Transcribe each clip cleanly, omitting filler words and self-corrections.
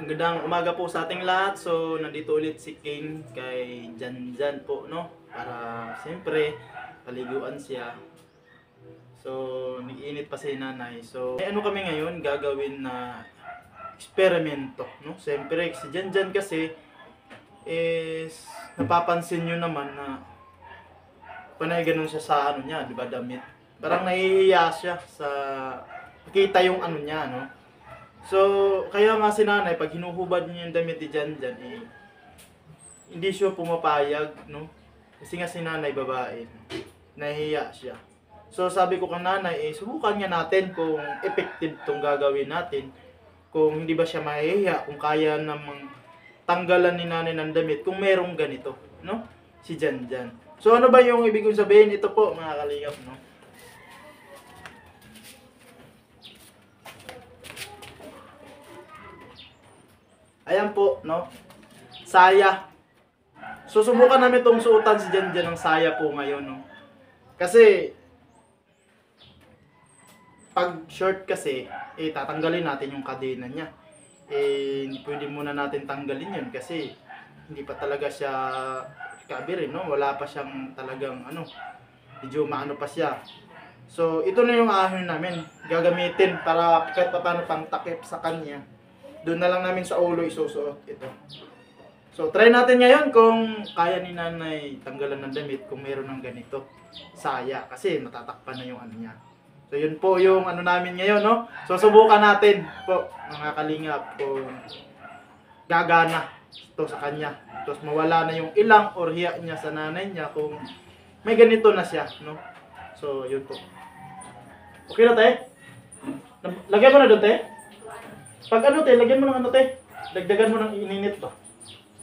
Magandang umaga po sa ating lahat. So, nandito ulit si King kay Janjan po, no? Para, siyempre, paliguan siya. So, nag-iinit pa si nanay. So, may ano kami ngayon, gagawin na eksperimento, no? Siyempre, si Janjan kasi is, napapansin nyo naman na panay ganun siya sa ano niya, di ba, damit. Parang nahihiya siya sa nakita yung ano niya, no? So, kaya nga si nanay, pag hinuhubad niya yung damit ni Janjan, eh, hindi siya pumapayag, no? Kasi nga si nanay, babae, nahihiya siya. So, sabi ko kay nanay, subukan nga natin kung effective tong gagawin natin. Kung hindi ba siya mahihiya, kung kaya namang tanggalan ni nanay ng damit, kung merong ganito, no? Si Janjan. So, ano ba yung ibig kong sabihin? Ito po, mga kalingap, no? Ayan po, no? Saya. Susubukan namin itong suotan si Janjan ng saya po ngayon, no? Kasi, pag short kasi, tatanggalin natin yung kadena niya. Hindi pwede muna natin tanggalin yun kasi hindi pa talaga siya kabirin, no? Wala pa siyang talagang, medyo maano pa siya. So, ito na yung ahon namin. Gagamitin para kahit pa paano pang takip sa kanya. Doon na lang namin sa ulo isusuot ito. So, try natin ngayon kung kaya ni nanay tanggalan ng damit kung meron ng ganito. Saya. Kasi natatakpan na yung ano niya. So, yun po yung ano namin ngayon, no? So, subukan natin po, mga kalingap, kung gagana ito sa kanya. Tapos, mawala na yung ilang or hiya niya sa nanay niya kung may ganito na siya, no? So, yun po. Okay na, te? Lagyan mo na doon, te? Pag ano, te, lagyan mo ng ano, te? Dagdagan mo ng ininit to.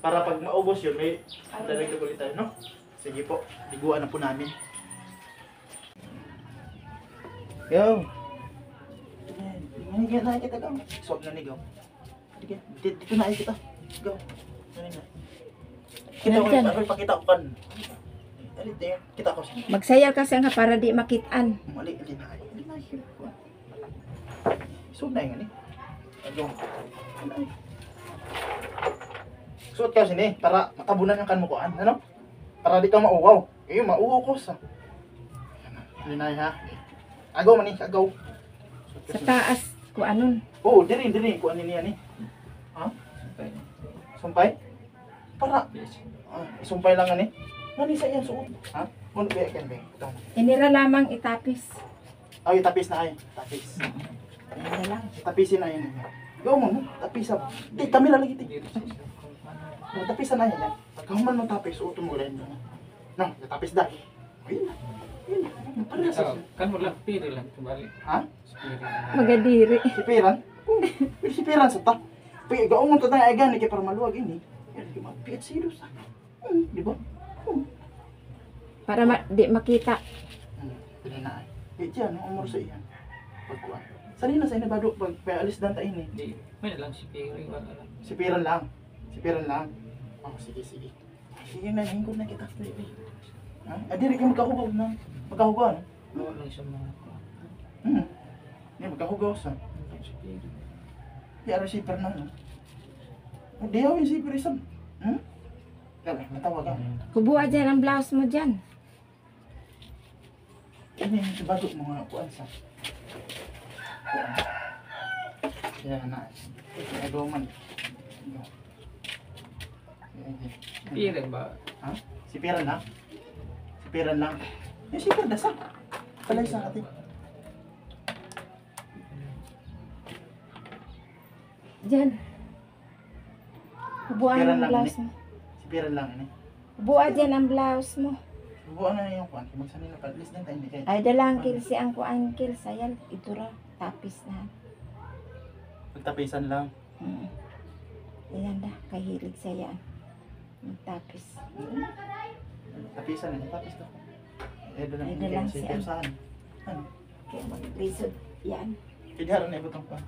Para pag maubos yun, may dadagdag ulit tayo, no? Sige po, liguan na po namin. Yo! Manigyan na kita, go. Swag na ni, go. Dito na kita. Go. Kita ko, ako ipakita ko kan. Alit, te. Kita ko siya. Magsayaw kasi nga para di makitaan. Mali, hindi na. Swag na yun, eh. Go. Suot ka sini para matabunan yung kanmukuan, ano? Para di ka mauwaw. Mauwaw ko sa. Linay ha. Agaw man ni, agaw. Sa taas, kung anon. Oh, diri kuan niya ni. Ha? Sumpay? Para. Sumpay lang ani. Ngani sa iyan suot. Ha? Mun ba kan ba? Ito. Inira lamang itapis. Ay, tapis na ay. Tapis. Ayan lang. Tapisin na yun. Gaw mo, no? Tapis sa. Di, kami lalagi ti. Tapisan na yan. Pagkahuman mo tapis, uto mo rin. No, tapis dahil. Ayun na. Kan mo lang, piri lang kembali. Ha? Magadiri. Sipiran? Pwede sipiran sa ta. Gaw mo ito na agan, kaya para maluwag ini. Yan, di mapiyat sido sa. Di ba? Para di makita. Pwede na ay. Diyan, umor sa iyan. Pagkuhan. Sanina sa inabado, pag alis dan ta ini. Di, may lang si piri wala lang. Sipiran lang. Sipiran lang. Oh, sige. Sige na, hingkod na kita. Ha? Diri ka magkahugaw na. Magkahugaw, no? Wala lang siya mga Hindi, magkahugaw sa. si piri. Di araw sipir na, no? Di ako yung sipir isang. Kaya, matawag ka. Hubuha dyan ang blouse mo dyan. Ano yung sabado mga kuan sa. Kuan. Kaya na. Agaw man. Piri ba? Ha? Sipiran lang? Sipiran lang. Yung sipir dasa. Palay sa atin. Dyan. Hubuha Sipiran ang lang, blouse mo. Sipiran lang, ini. Hubuha dyan ang blouse mo. Subukan na yung kuan. Magsanin na pag-list din tayo. Hindi kayo. Ay, dalang kilsi ang kuangkil. Sayal, ito ra. Tapis na. Magtapisan lang. Ayan dah, kahilig sa yan. Magtapis. Tapisan na. Tapis to. Doon lang. Ay, doon lang Sipir siya. saan? Ano? Kaya maglisod yan. Kaya na ibutang pa.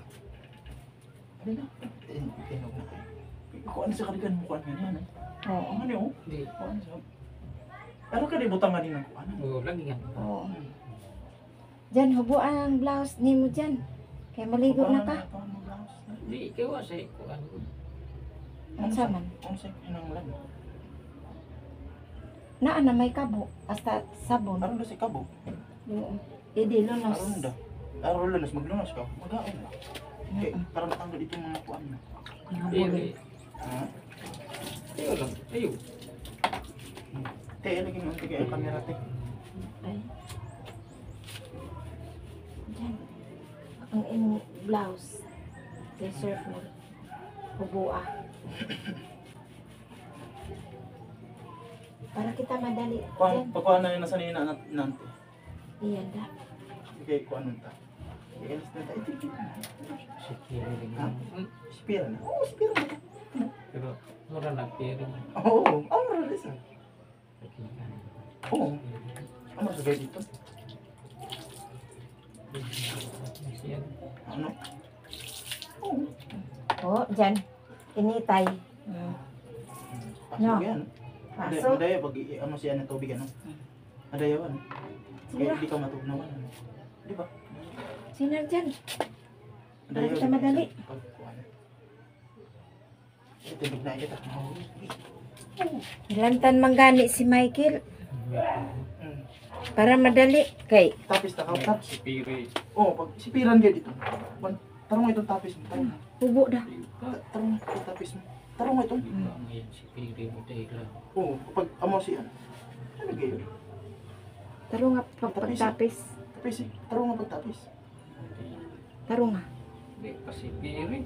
Ano na? Tinog na. Kuan sa kaligan mo kuan ganyan eh. Oo. Ano yun? Di, Kuan sa. Pero kada ibutang nga din ng kuan. oh, lagi nga. Oo. Dyan, hubuha ang blouse ni mo dyan. Kaya maligo na ka. Di, ikaw sa ikuan. Unsa man? Unsa kinahanglan? Naa na may kabo. Hasta sabon. Aron na si kabo. Oo. Idi lunos. Aron da. Aron lunas maglunas ka. Magaon na. Okay, para matanggal itong mga kuan mo. Piri. Ha? Ayaw lang. Ayaw. Te, lagi mo ang tigay ang kamera te. Ay. Diyan. Ang imong blouse. T-shirt mo. Bubua. Para kita madali. Diyan. Pagkuhan na yun nasa nina nante. Iyan da. Okay, kuan nun ta. Okay, alas na tayo. Si Piri. Ha? Spira na. Oo, spira na. Pero mura na Piri. Oo, amra rin sa. Oo, amra sa gaya dito. Yan. Ano? Oo. Oh, diyan. Initay. Pasok No. yan. Pasok. Madaya pag ano siya ng tubig ano. Madaya wan. Kaya hindi ka matugnawan. Di ba? Sino dyan? Madaya Kita madali. Pagkuhan. Tubig na kita. Lantan manggani si Michael. Para madali. Kay, Tapis takaw tap. Si Piri. Oh, pag sipiran ka dito. Tarong mo itong tapis mo. Tarong mo. hubo da. Tarong mo itong tapis mo. Tarong mo itong. Ngayon si Piri mo dahil lang. Oo, kapag amo siya. Ano kayo? Taro nga pagtapis. Tapis eh. Tarong mo pagtapis. Taro nga. Hindi pa si Piri.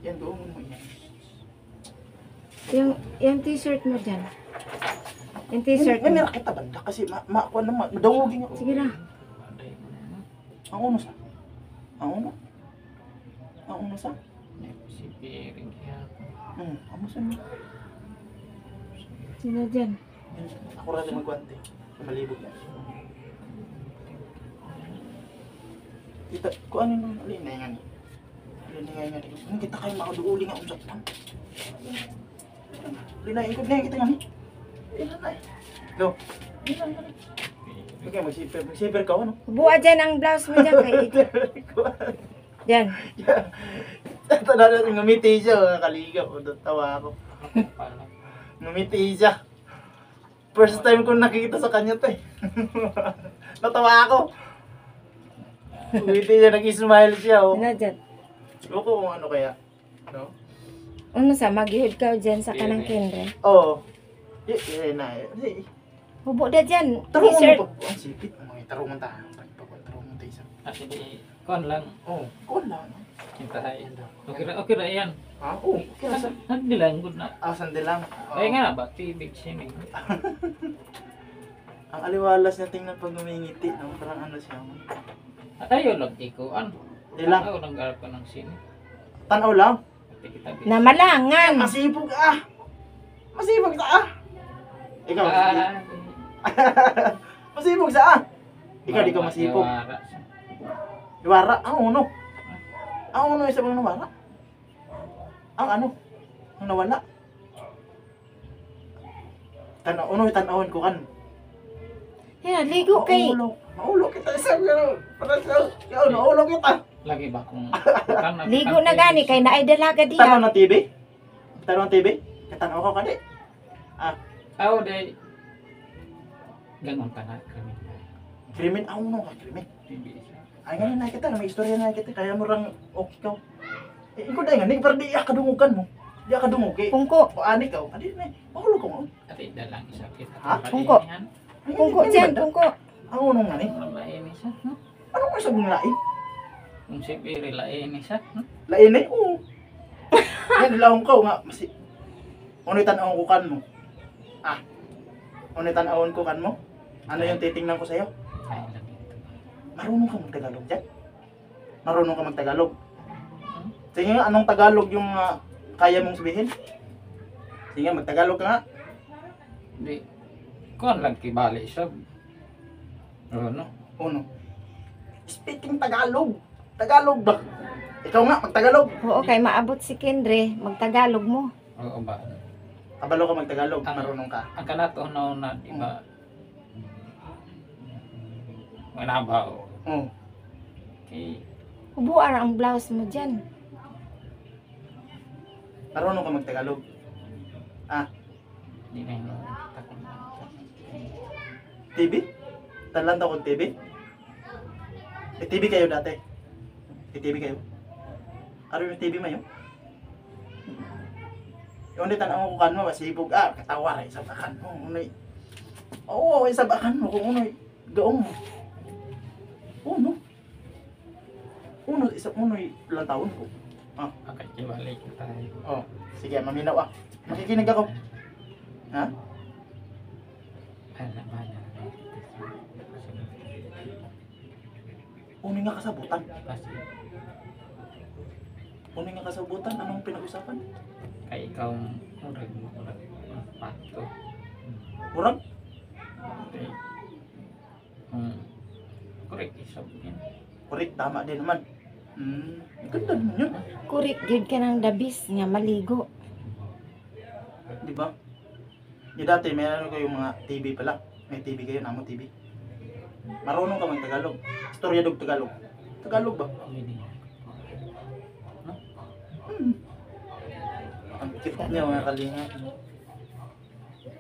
Yan doon mo yan. Yung t-shirt mo dyan. Yung t-shirt May mo. meron kita banda kasi kuha naman. Madawugin ako. Sige na. Ang uno sa? Ang uno? Ang uno sa? Si Piri. Amo sa mo. Sino dyan? Ako rin magwante. Malibog yan. Kita, kung ano nung alinayan. Alinayan nga. Kung kita kayo makaduuli nga umsak lang. Alinayan ko ngayon kita nga. Alinayan. Go. Okay, mag-zipper ka ano? Hubuha dyan ang blouse mo dyan. Kay, dyan. Tanda natin, ngumiti siya. Kaligaw. Tawa ako. Ngumiti siya. First time ko nakikita sa kanya to eh. Natawa ako. Ngumiti siya, nag-smile siya. Oh. Sino dyan? Ewan ko kung ano kaya. No? Ano sa, maghihod ka dyan sa kanang kendre. Oo. Na. Hubo da dyan. Tarungan T-shirt. mo pag... Ang sipit. Mga tarungan tayo. Tarungan tayo isa. Kasi di, kon lang. Oo. Kuwan lang. Hintahay. Okay ra yan. Ha? Oo. Kaya sa... Hindi lang, good na. Sandal lang. Oo. Kaya nga ba, tibig siya. Ang aliwalas na tingnan pag ngumingiti. No? Parang ano siya. Ayaw lang ikuan. Di lang. Ayaw lang garap ka ng sini. Tanaw lang. Kita-kita. Na malangan. Masipog ah. Masipog sa ah. Ikaw. Masipog sa ah. Ikaw di ka masipog. Iwara. Ang uno. Ang uno isa bang nawara? Ang ano? Ang nawala? Tanawon ko kan. Yan, ligo kay. Maulo kita isa pero para sa naulo kita. Lagi ba kung... Ligo na gani kay naay dalaga Tanaw diha. na TV? Tanaw na TV? Katanaw ko kadi. Aw, day. Ganon ka na kami. Krimen ang uno ka krimen. Hindi siya. Ay nga na kita, may istorya na kita kaya mo rang okay ka. Ikaw dai nga ni para di akadungugan mo. Di akadungog kay. Pungko. O ani ka. Adi na. Maulo ko mo. Ate, dalang isa kita. Ha? Pungko. Pungko dyan, pungko. Ang unong nga ni. Lain isa. Ano mo sabong lain? Kung si Piri, lain isa. Lain eh. Oo. Yan laong ko nga masi. Unoy tan-awon ko kan mo. Unoy tan-awon ko kan mo. Ano yung titingnan ko sa'yo? Ay, lagi ito. Marunong ka mag-Tagalog dyan? Marunong ka mag-Tagalog? Sige nga, anong Tagalog yung kaya mong sabihin? Sige nga, mag-Tagalog ka nga. Hindi. Kuan lang kibali siya. Ano? Uno. Speaking Tagalog. Tagalog ba? Ikaw nga, mag-Tagalog. Oo, kay maabot si Kendre, magtagalog mo. Oo ba? Kabalo ka mag-Tagalog, marunong ka. Ang kanato na, di ba? Manabaw. Oo. Okay. Hubuan ang blouse mo dyan. Marunong ka mag-Tagalog? Hindi na yung takot. TV? Talanta ko TV? May TV kayo dati? May TV kayo? Ano yung TV mayo? Yung di tanaw ko kan mo, masibog, katawar, sabakan mo, unay. Oo, sabakan mo, kung unay, gaong mo. Uno. Unay, ilang taon ko. Pagkakibalik ko tayo. Oh, sige, maminaw Makikinig ako. Ha? Alam mo na. Unay nga kasabutan. Kasi Unay nga kasabutan, anong pinag-usapan? kay ikaw murag pato. Murag? Okay. Correct isab yan. Correct, tama din naman. Ganda naman yun. Kurik gyud ka ng dabis nga maligo. Di ba? Di dati, may ano kayong mga TV pala. May TV kayo, namo TV. Marunong ka mag-Tagalog. Istorya dog Tagalog. Tagalog ba? Hindi. Ang cute niya mga kalinga.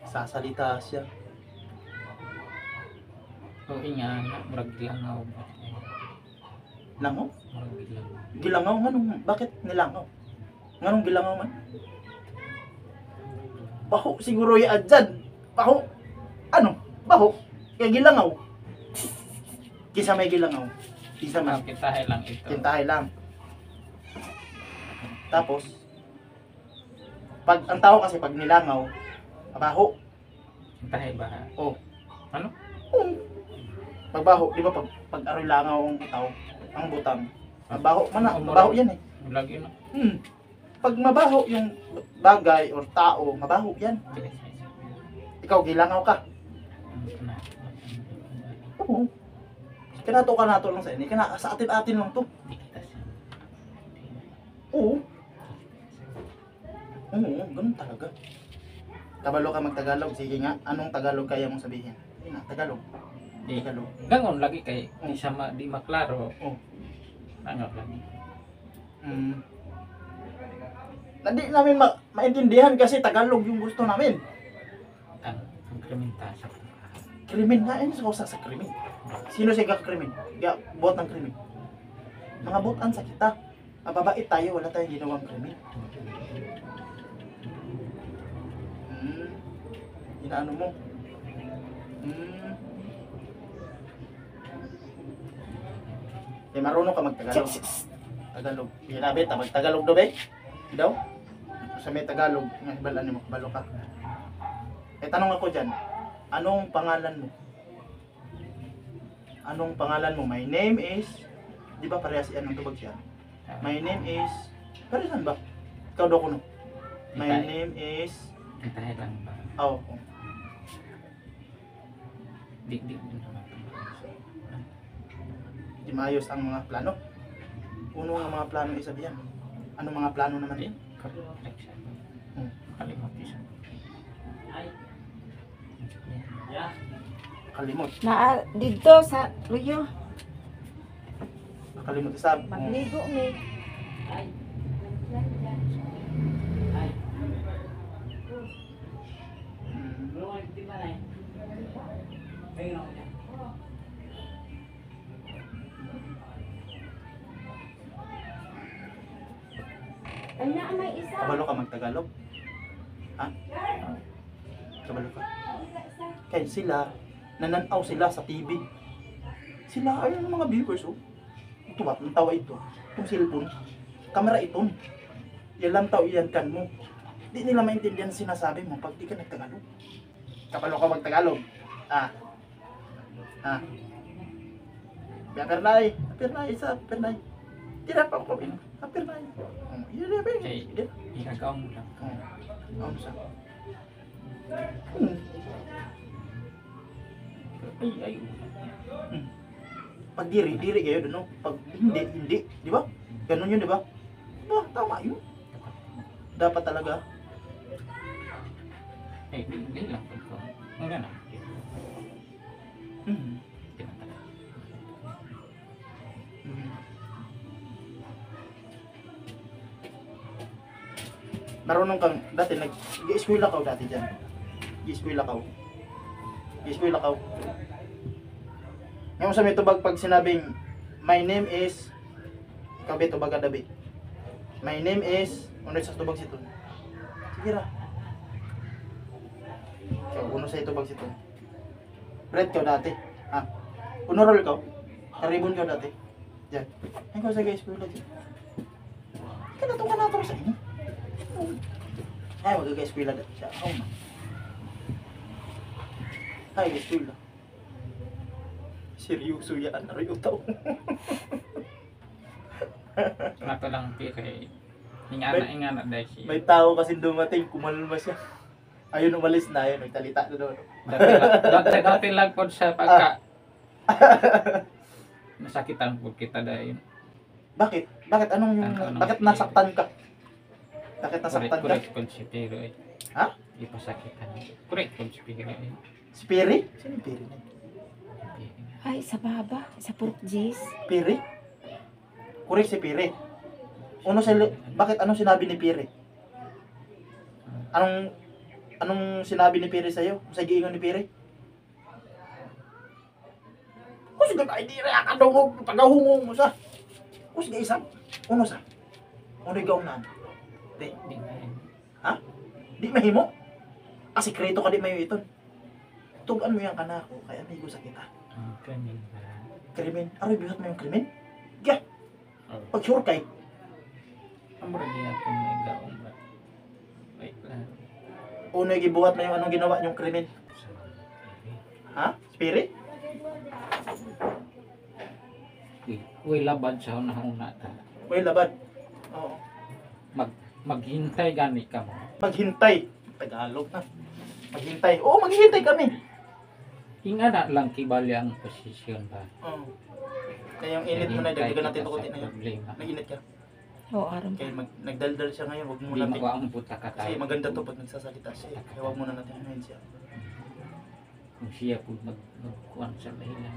Sasalita siya. O nga murag langaw. Langaw? Murag langaw. Gilangaw? Bakit nilangaw? Nganong gilangaw man? Baho siguro yan dyan. Baho? Ano? Baho? Kaya gilangaw. Kisa may gilangaw. Kisa man. Kintahay lang ito. Kintahay lang. Tapos, ang tao kasi pag nilangaw, mabaho. Kintahay ba? Oh. Ano? Magbaho, di ba pag aroy langaw ang tao, ang butang. Mabaho, mabaho yan eh. Lagi na. Pag mabaho yung bagay or tao, mabaho yan. Ikaw, gilangaw ka. Oo. Kinato ka nato lang sa ini. Sa atin-atin lang to. Oo. Oo, ganun talaga. Kabalo ka mag-Tagalog. Sige nga, anong Tagalog kaya mong sabihin? Sige nga, Tagalog. Tagalog. Gangon lagi kay di siya di maklaro. Oh. Ano lagi. Hindi namin maintindihan kasi Tagalog yung gusto namin. Ang kriminta sa Krimen nga, sa krimen. Sino siya krimen? Buhat ng krimen. Mga butan sa kita. Mababait tayo, wala tayong ginawang krimen. Inaano mo? Marunong ka mag-Tagalog. Tagalog. Pinabit, mag-Tagalog daw ba? Daw? Sa may Tagalog, nga hibalan ni mo, kabalo ka. Tanong ako dyan, anong pangalan mo? Anong pangalan mo? My name is, di ba parehas yan ang tubag siya? My name is, parehan ba? Ikaw daw kuno. My name is, Kintahay lang ba? oh. Di Di maayos ang mga plano. Puno ang mga plano isabihan. Anong mga plano naman yan? Correct siya. Kalimot siya. Kalimot. Dito sa Luyo, Kalimot isa. magligo mi. Ay na may isa. Kabalo ka mag-Tagalog? Ha? Kabalo ka? Kaya sila, nananaw sila sa TV. Sila, ayun ang mga viewers, oh. Ito ba? Ang tawa ito. Itong cellphone. Kamera ito. Yan lang tao, iyan kan mo. Di nila maintindihan sinasabi mo pag di ka nagtagalog. Kabalo ka mag-Tagalog? Pernay, Pernay. Tira pa ako, Pernay. Iya, Okay. Igagaw mo lang. Ano sa? Ay. Pag diri kayo doon, no? Pag hindi, di ba? Ganun yun, di ba? Diba, tama yun. Dapat talaga. Hindi lang po. Ang gana. Marunong kang, dati nag-i-eskwela ka dati dyan. Gi-eskwela ka. Gi-eskwela ka. Ngayon sa may tubag pag sinabing, my name is, ikaw ba tubag adabi? My name is, unod sa tubag siton. Sige ra. Ikaw, uno sa itubag siton. Bread ka dati. Ha? Uno-roll ka. Karibon ka dati. Diyan. Ay ko sa eskwela dyan. Kanatong sa inyo. Ay, mag-eskwela dati siya. Oh, man. Ay, eskwela. Seryoso yan. Naroy utaw. Nato lang pire. Ingana dahil siya. May tao kasi dumating, kumalma siya. Ayun, umalis na. Ayun, nagtalita na doon. Dati lang po sa pagka. Nasakitan po kita dahil. Bakit? Bakit? Anong yung... Bakit nasaktan ka? Bakit nasaktan ka? Correct po si Pero eh. Ha? Ipasakitan. Correct po si Pero eh. Si Piri? Sino yung Piri na yun? Ay, sa baba. Sa Purkjis. Piri? Correct si Piri. Bakit anong sinabi ni Piri? Anong sinabi ni Piri sa'yo? Sa giingon ni Piri? Kasi ka ay di rin akadungog pagahungong mo sa. Kasi ka isang. Uno sa. Uno ikaw na. Di. Di na yun. Ha? Di mahimo? Kasi kreto ka di mayo ito. Tugan mo yung kanako. Kaya amigo sa kita. Kanin ba? Krimen. Aroy, bihot mo yung krimen? Kaya, Oh. pag sure kay. Amro din ako may gaong ba? Wait lang. Uno yung gibuhat mo yung anong ginawa niyong krimen. Ha? Spirit? Uy, laban sa una ta. May labad. Oo. Maghintay gani ka mo. Maghintay. Tagalog na. Maghintay. Oo, maghintay kami. Ingana lang kibali ang posisyon ba. Oo. Kaya yung init mo na, dagdagan natin ito kunti na yun. Problema. Nag-init ka. Oo, aram. Kaya nagdaldal siya ngayon, wag mo Hindi lapit. mo ang buta ka Kasi tayo. maganda to pag nagsasalita siya. Kaya wag muna natin ano siya. Kung siya po magkuhan sa dahilan.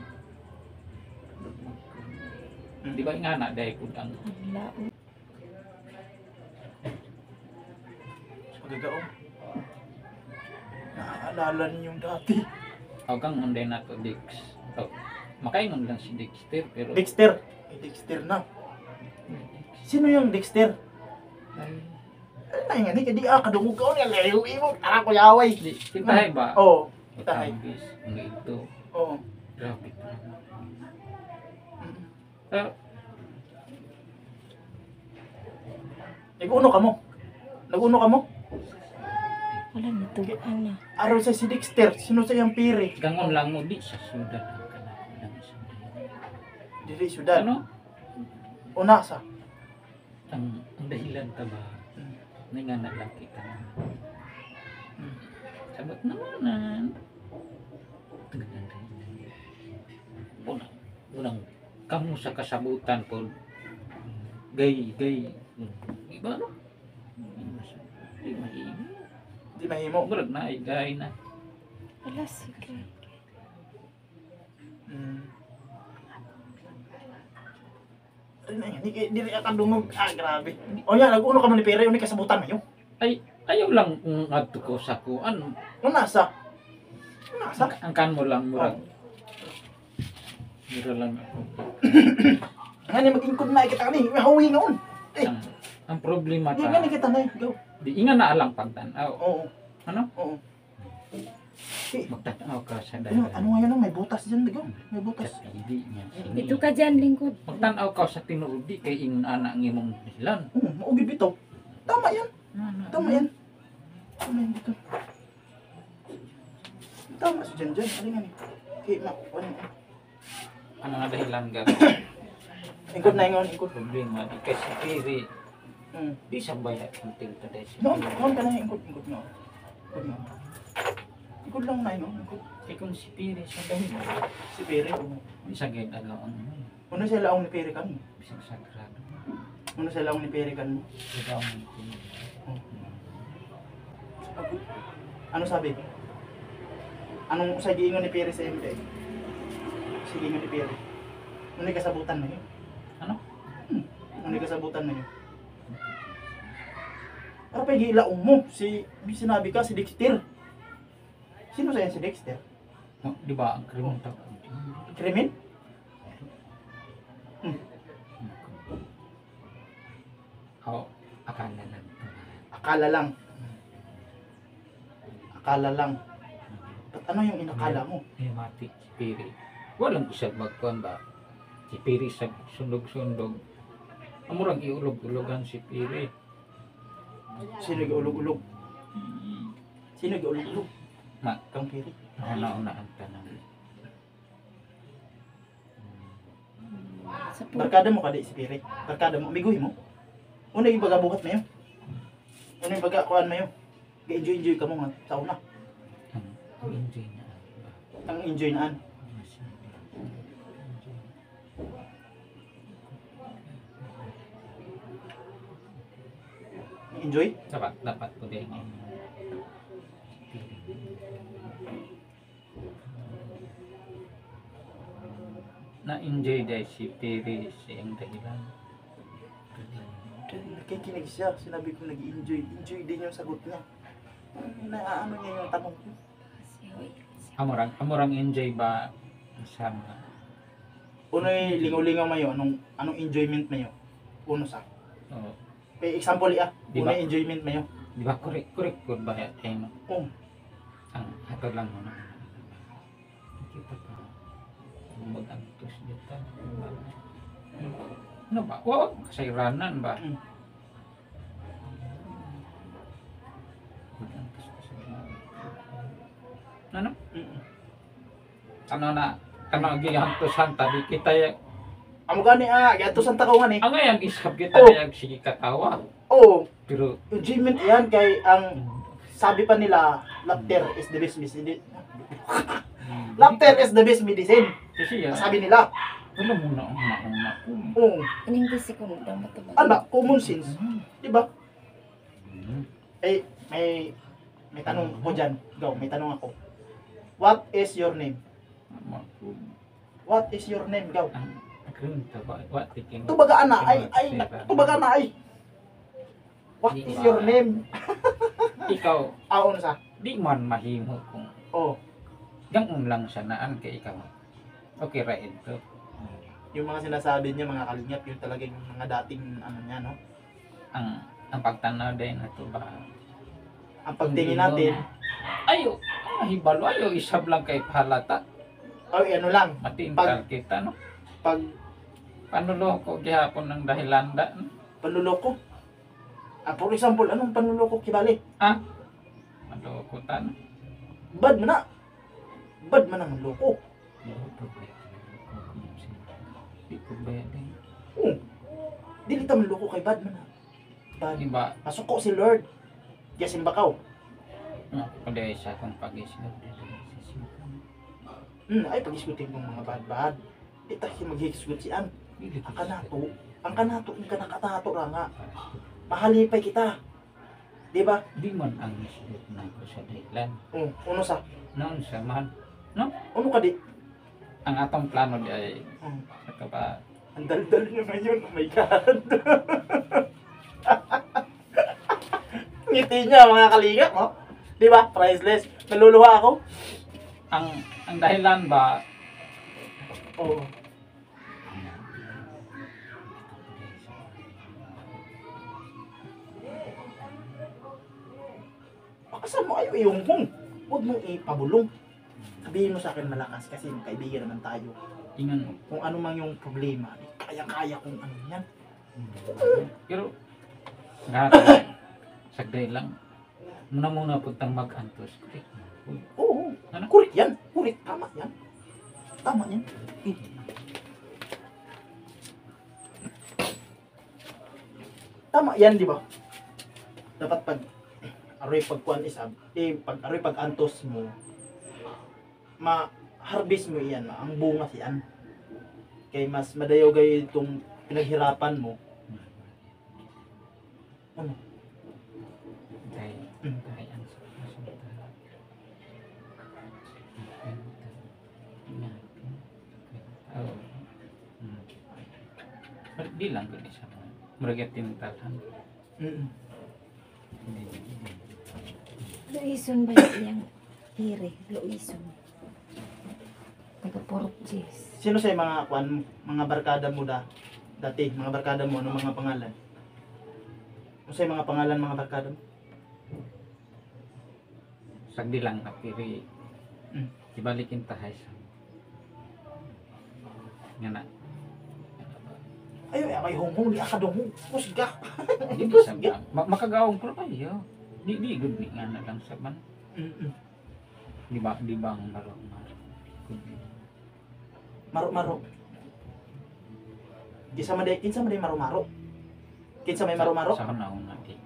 Di ba ingana dahil po ang Ang laon. Magagaong. Naaalala niyo yung dati. hanggang munday na to Dix. Oh, makaingon lang si Dexter pero Dexter. Ay, Dexter na. Sino yung Dexter? ay, Ay, nga, di kadungog ka. Nga, layo mo. Tara ko yaway. di tintahay ba? Oo. Itahay. Matambis, ang ito. Oo. Grabe to. Mm. Pero Nag-uno ka mo. Nag-uno ka mo. Wala na, tubuan na. Araw sa si Dexter. Sino sa yung piri? gangon lang mo di sa syudad ang kanang lang sa Dili, syudad. ano? Una sa. Ang dahilan ka ba? Mm. Nangana lang kita na. Mm. Sabot naman. Ganyan dahilan. Unang kamu sa kasabutan po. Gay. Iba no? Di mahimo. Di mahimo. Murag na ay gay na. Wala, sige. Mm. Ay, na yan. Di rin kadungog. Ah, grabe. O yan, nag-uno ka mo ni Piri. Unik kasabutan na yun. Ay, ayaw lang kung adto ko sa kuan. Una sa. Una sa. Ang kan mo lang murag. Oh. Mura lang ako. Nga ni mag-ingkod na kita kani. Mahawi ngaon. Eh, Ang problema di nga ni ta. kita na. Go. Di inga na alang pagtanaw. Oo. Ano? Oo. Eh, Magtanaw ka sa ano dahilan. nga yan? May butas dyan. Go. May butas. Kapili niya. Dito ka dyan, lingkod. Magtanaw ka sa tinuod di kay ingon ana ang imong hilan. Oo, maugid bito. Tama yan. Tama yan. Tama yan dito. Tama si Jan Jan. Ano nga ni? Okay, ma. Ano nga? Ang mga dahilan ga Ingkod na ingon. Ingkod. problema di kay si Piri. Hmm. Di sa bayat ang tingta dahil si Noon, Piri. noon ka na ingkod. Ingkod na. Ingkod na. Ingkod lang na no. Ingkod. Kay kung si Piri sa dahilan. Si Piri. Oo. Di sa gayad alaw ang Ano siya laong ni Piri kan? bisag sagrado. Ano siya laong ni Piri kan? Di daw ang Piri. Ano sabi? Anong sa giingon ni Piri sa MD? Sa giingon ni Piri. Ano yung kasabutan na yun? Ano? Ano yung kasabutan na yun? Ano pa gilaong mo? May sinabi ka, si Dexter. Sino sa'yo si Dexter? No, di ba ang krimen tao? Krimen? Oh, akala lang ito. Akala lang. Akala lang. Ba't ano yung inakala mo? May mati si Piri. Walang usap magkuhan ba? Si Piri sa sundog-sundog. Amurang iulog-ulogan si Piri. Sino giulog-ulog? Sino giulog-ulog? Ma, Kang Piri. nauna ang tanong. Sa po. Barkada mo kadi si Piri. Barkada mo, amiguhi mo. Una yung baga buhat mayo. Una yung baga kuhan mayo. Ga-enjoy ka mo nga sa una. Ang enjoy na ba? Ang enjoy naan. Enjoy? Dapat po din. Na-enjoy dahil si Piri siyang dahilan. Nakikinig siya. Sinabi ko nag-enjoy. Enjoy din yung sagot niya. Naaano niya yung tanong ko. Amurang enjoy ba sama? Uno yung lingaw-lingaw mayo. Anong enjoyment mayo? Uno sa. Oh, Example Di Uno ba? yung enjoyment mayo. di ba correct ko ba ano? Oh. Ang ato lang mo na. Kita pa. Mag-antos dito. Ano ba? Wow, kasayranan ba? Mm. Mag-antos ka sa ano? Mm. Ano na? Kano gihantosan tabi kita ya. Amo gani gato sa takaw nga ni. Ang ayang isab kita Oh. na sige katawa. Oh, Pero enjoyment yan kay ang sabi pa nila laughter is the best medicine. Laughter is the best medicine. kasi ya, Sabi nila. wala mo na una. Oh, In English ko daw matubag. anak, common sense, 'di ba? Hmm. Eh, may tanong ko diyan. Go, may tanong ako. What is your name? What is your name? Go. Kung ba, what thinking? Tubaga ana tubaga na ay. What is your name? Ikaw, Aon sa. di man mahimo kung Oh, ganun lang siya naan kay ikaw. Okay ra ito. yung mga sinasabi niya mga kalingap, yung talagang mga dating ano niya, no? Ang pagtanaw din ato ba? Ang pagtingin natin, Ayo, mahibalo ayo isab lang kay halata. ay ano lang, Matintal kita no. pag Panuloko gihapon ng dahilanda. No? panluloko. For example, anong panluloko kibali? Maloko tan. Bad man na. Bad man ang loko. Di ko ba yan? Oh. Dili ta man loko kay bad man na. Bad. Di ba? Masuko si Lord. Yasin bakaw. Kundi sa akong pag-isip. Ay pag-isgutin kong mga bad-bad. Di ta siya mag-isgut si An. Ang kanato. Ang kanato, ang kanakatato ra nga. Mahalipay kita. Di ba? Di man ang isip na ko sa dahilan. Uno sa. Noon sa man. Uno ka di. Ang atong plano di ay ito ba? Ang daldal niya ngayon. Oh my God. Ngiti niya mga kalingap, no? Di ba? Priceless. Naluluha ako. Ang dahilan ba? Oo. Bakasan mo ayo yung hong. Huwag mong ipabulong. Sabihin mo sa akin malakas kasi kaibigan naman tayo. Ingan mo. Kung ano man yung problema, kaya-kaya kung ano yan. Pero nga sagday lang. Muna puntang mag-antos. Oo. Ano? Kulit yan. Kulit. Tama yan. Tama yan. Tama yan, di ba? Dapat pag aroy pagkuan isab, pag aroy pag antos mo, ma-harvest mo iyan, ang bunga siyan. Kay mas madayaw gay itong pinaghirapan mo. Ano? Dahil ang di lang gani sa mga muragat tintalhan. Mm. Luison ba yung piri? Luison. Taga Porches. Sino sa mga kwan, mga barkada mo dati, mga barkada mo, ano mga pangalan? Ano sa mga pangalan mga barkada mo? Sagdi lang na piri. Mm. Ibalikin tahay sa. Nga na. Ayo, may honghong, di akadong musga. Di sa makagaong ko kayo. Di good ni nga na lang sa man. Di ba ang maro. Maro-maro. Kinsa man day maro-maro. Kinsa may maro-maro? Sa naon natin.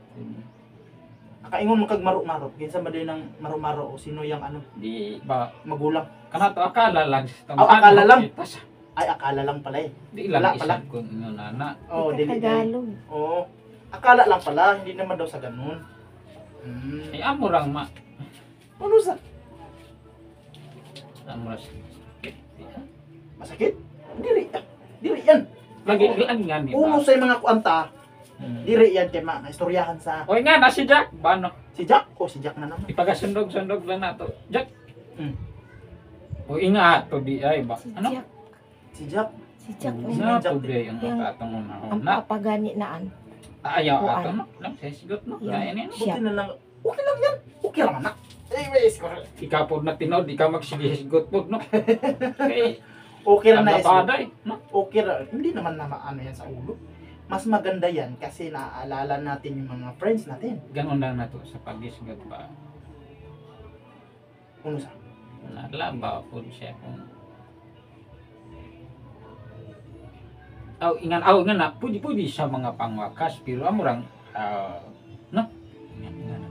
Akaingon mo kag maro-maro. Kinsa man day nang maro-maro o sino yang ano, Di ba magulang. kana to akala lang sa Oh, akala lang? Tas, Ay, akala lang pala eh. di lang Wala pala. isang kung inyo nana. Oh, dili. Tagalog. Oo. Akala lang pala, hindi naman daw sa ganun. Ay amo lang ma. Ano sa? Amo lang. Masakit? Dili. Dili yan. Lagi lang nga ni Uno ba. sa mga kuanta, Hmm. dili yan kay mga istoryahan sa Oy nga na si Jack, bano? si Jack. O si Jack na naman. Ipagasundog-sundog lang na to. Jack. Hmm. O ingat to di ay ba. Si Ano? Jack. Si Jack. Si Jack. Hmm. Na Jack to di ang Yung- katong Ang na. papagani naan. Ayaw Kuan. ato no. Lang sa sigot no. Yung- Kaya niya. Buti na lang. Okay lang yan. Okay lang anak. Eh, wait. Ikaw po na tinod, di ka magsigot po no. Kay Okay lang na is. paday, no. Okay lang. Hindi naman na ano yan sa ulo. Mas maganda yan kasi naaalala natin yung mga friends natin. Ganon lang na to sa pagisgot ba. Uno sa. Nalaba po siya kung ingan na pudi sa mga pangwakas pero amurang no ingan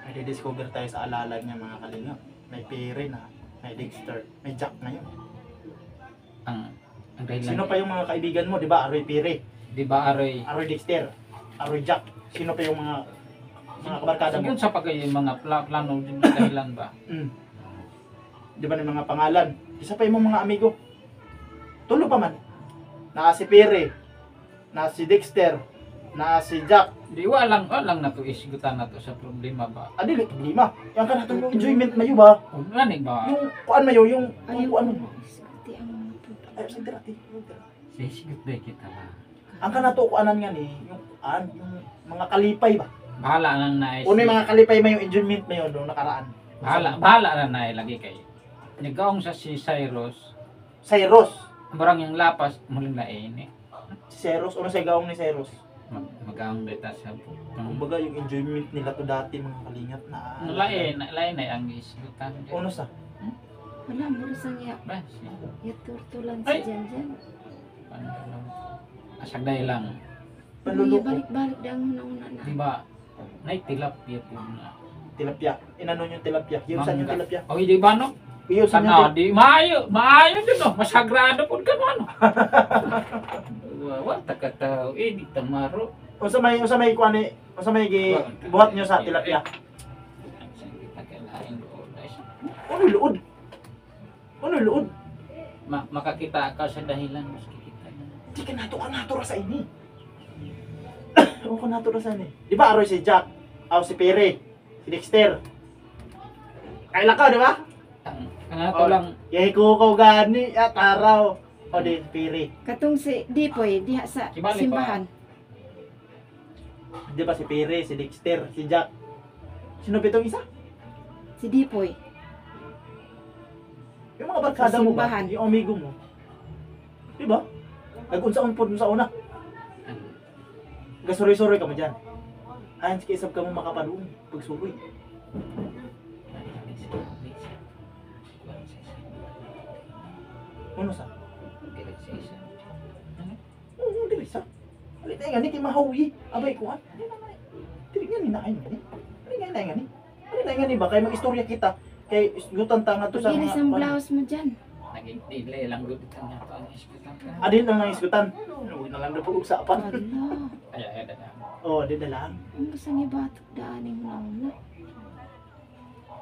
May discover tayo sa alalag niya mga kalinga. May Pere na, may Dexter, may Jack na yun. ang dahilan Sino pa yung mga kaibigan mo, di ba? Aroy Pere, di ba aray Aroy Dexter, Aroy Jack. Sino pa yung mga kabarkada mo? siguro sa pagay mga plano din na dahilan ba Di ba ng mga pangalan? Isa pa yung mga amigo. Tulo pa man. Na si Pere, na si Dexter, na si Jack. di walang na to isgutan na to sa problema ba Dili, problema. Yan ka natin yung enjoyment mayo ba? o gani ba Yung kuan mayo, yung Ayaw kuan ko. mo. Sakti ang mga puto. Ay, sagdira, sigot ba kita ba ang kanato kuanan nga ni, yung mga kalipay ba? bahala lang na Una yung mga kalipay mayo, enjoyment mayo doon nakaraan. bahala na na lagi kay nagaong sa si Cyrus Cyrus. barang yung lapas muling lain Si Cyrus, ano sa gaong ni Cyrus? magaong data sa Kumbaga yung enjoyment nila to dati mga kalingap na lain ay ang isgutan Ano sa? Wala mo rin sang ya. ba Yaturtulan Ay! si Janjan. asagday lang Panluluko. Balik-balik daw una na. di ba nay tilapia po na Tilapia. Inano yung tilapia? Iusan yung Mangga. tilapia. o di ba no Iusan yung sana di maayo din no masagrado po ka no wa takataw di tamaro Unsa may kuan ni, unsa may buhat nyo sa tilapia? Ano luod? Ano luod? makakita ka sa dahilan mas kikita na. Di ka nato ra sa ini. Ano ka nato ra sa ini? Di ba aroy si Jack? Aw si Pere, si Dexter. Kaila ka, di ba? Ang ato lang Yahi ko gani at araw. O di Pere. Katong si Dipoy diha sa Kibali pa. simbahan. Di ba si Pere, si Dexter, si Jack? Sino pitong isa? Si Dipoy. Yung mga barkada mo ba? Simbahan. Yung amigo mo. Di ba? Nag-unsa-un po dun sa una. Gasuroy-suroy ka mo dyan. Ayan, sikisap ka mo makapadoon. Pagsuroy. Ano sa? Oo, dili sa. Alit ay nga ni, kay mahawi. Abay ko ha. Dili nga ni na kayo ni. Dili nga ni. Dili nga ni ba? Kay mag-istorya kita. Kay isgutan tanga to sa Pag-iris ang blouse mo dyan. naging delay lang gud ito nga to ang iskutan ka. Adin lang ang isgutan. Huwag na lang na pag-usapan. Wala. Kaya na. Oo, di na lang. Ang gusto niya batok daanin mo na.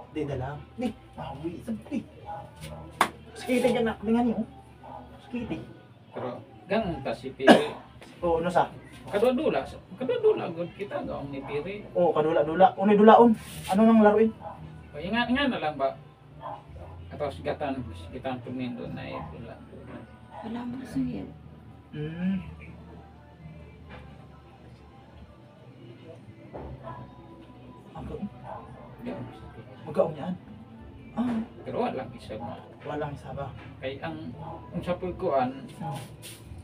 Di na lang. Ni, mahawi. Sabi. Sakiti ka na. Tingnan niyo. Sakiti. Pero ganun ta si Piri. Oo, ano sa? Kadula gud kita gaong ni Piri. Oo, kadula-dula. Unay dulaon. Ano nang laruin? O ingat na lang ba? Atau sigatan tumindo na dula. Wala mo sayal. Hmm. Magaon. Magaon yan. Ah, Pero wala isa ma. walang isa ba? Kay ang sa pagkuan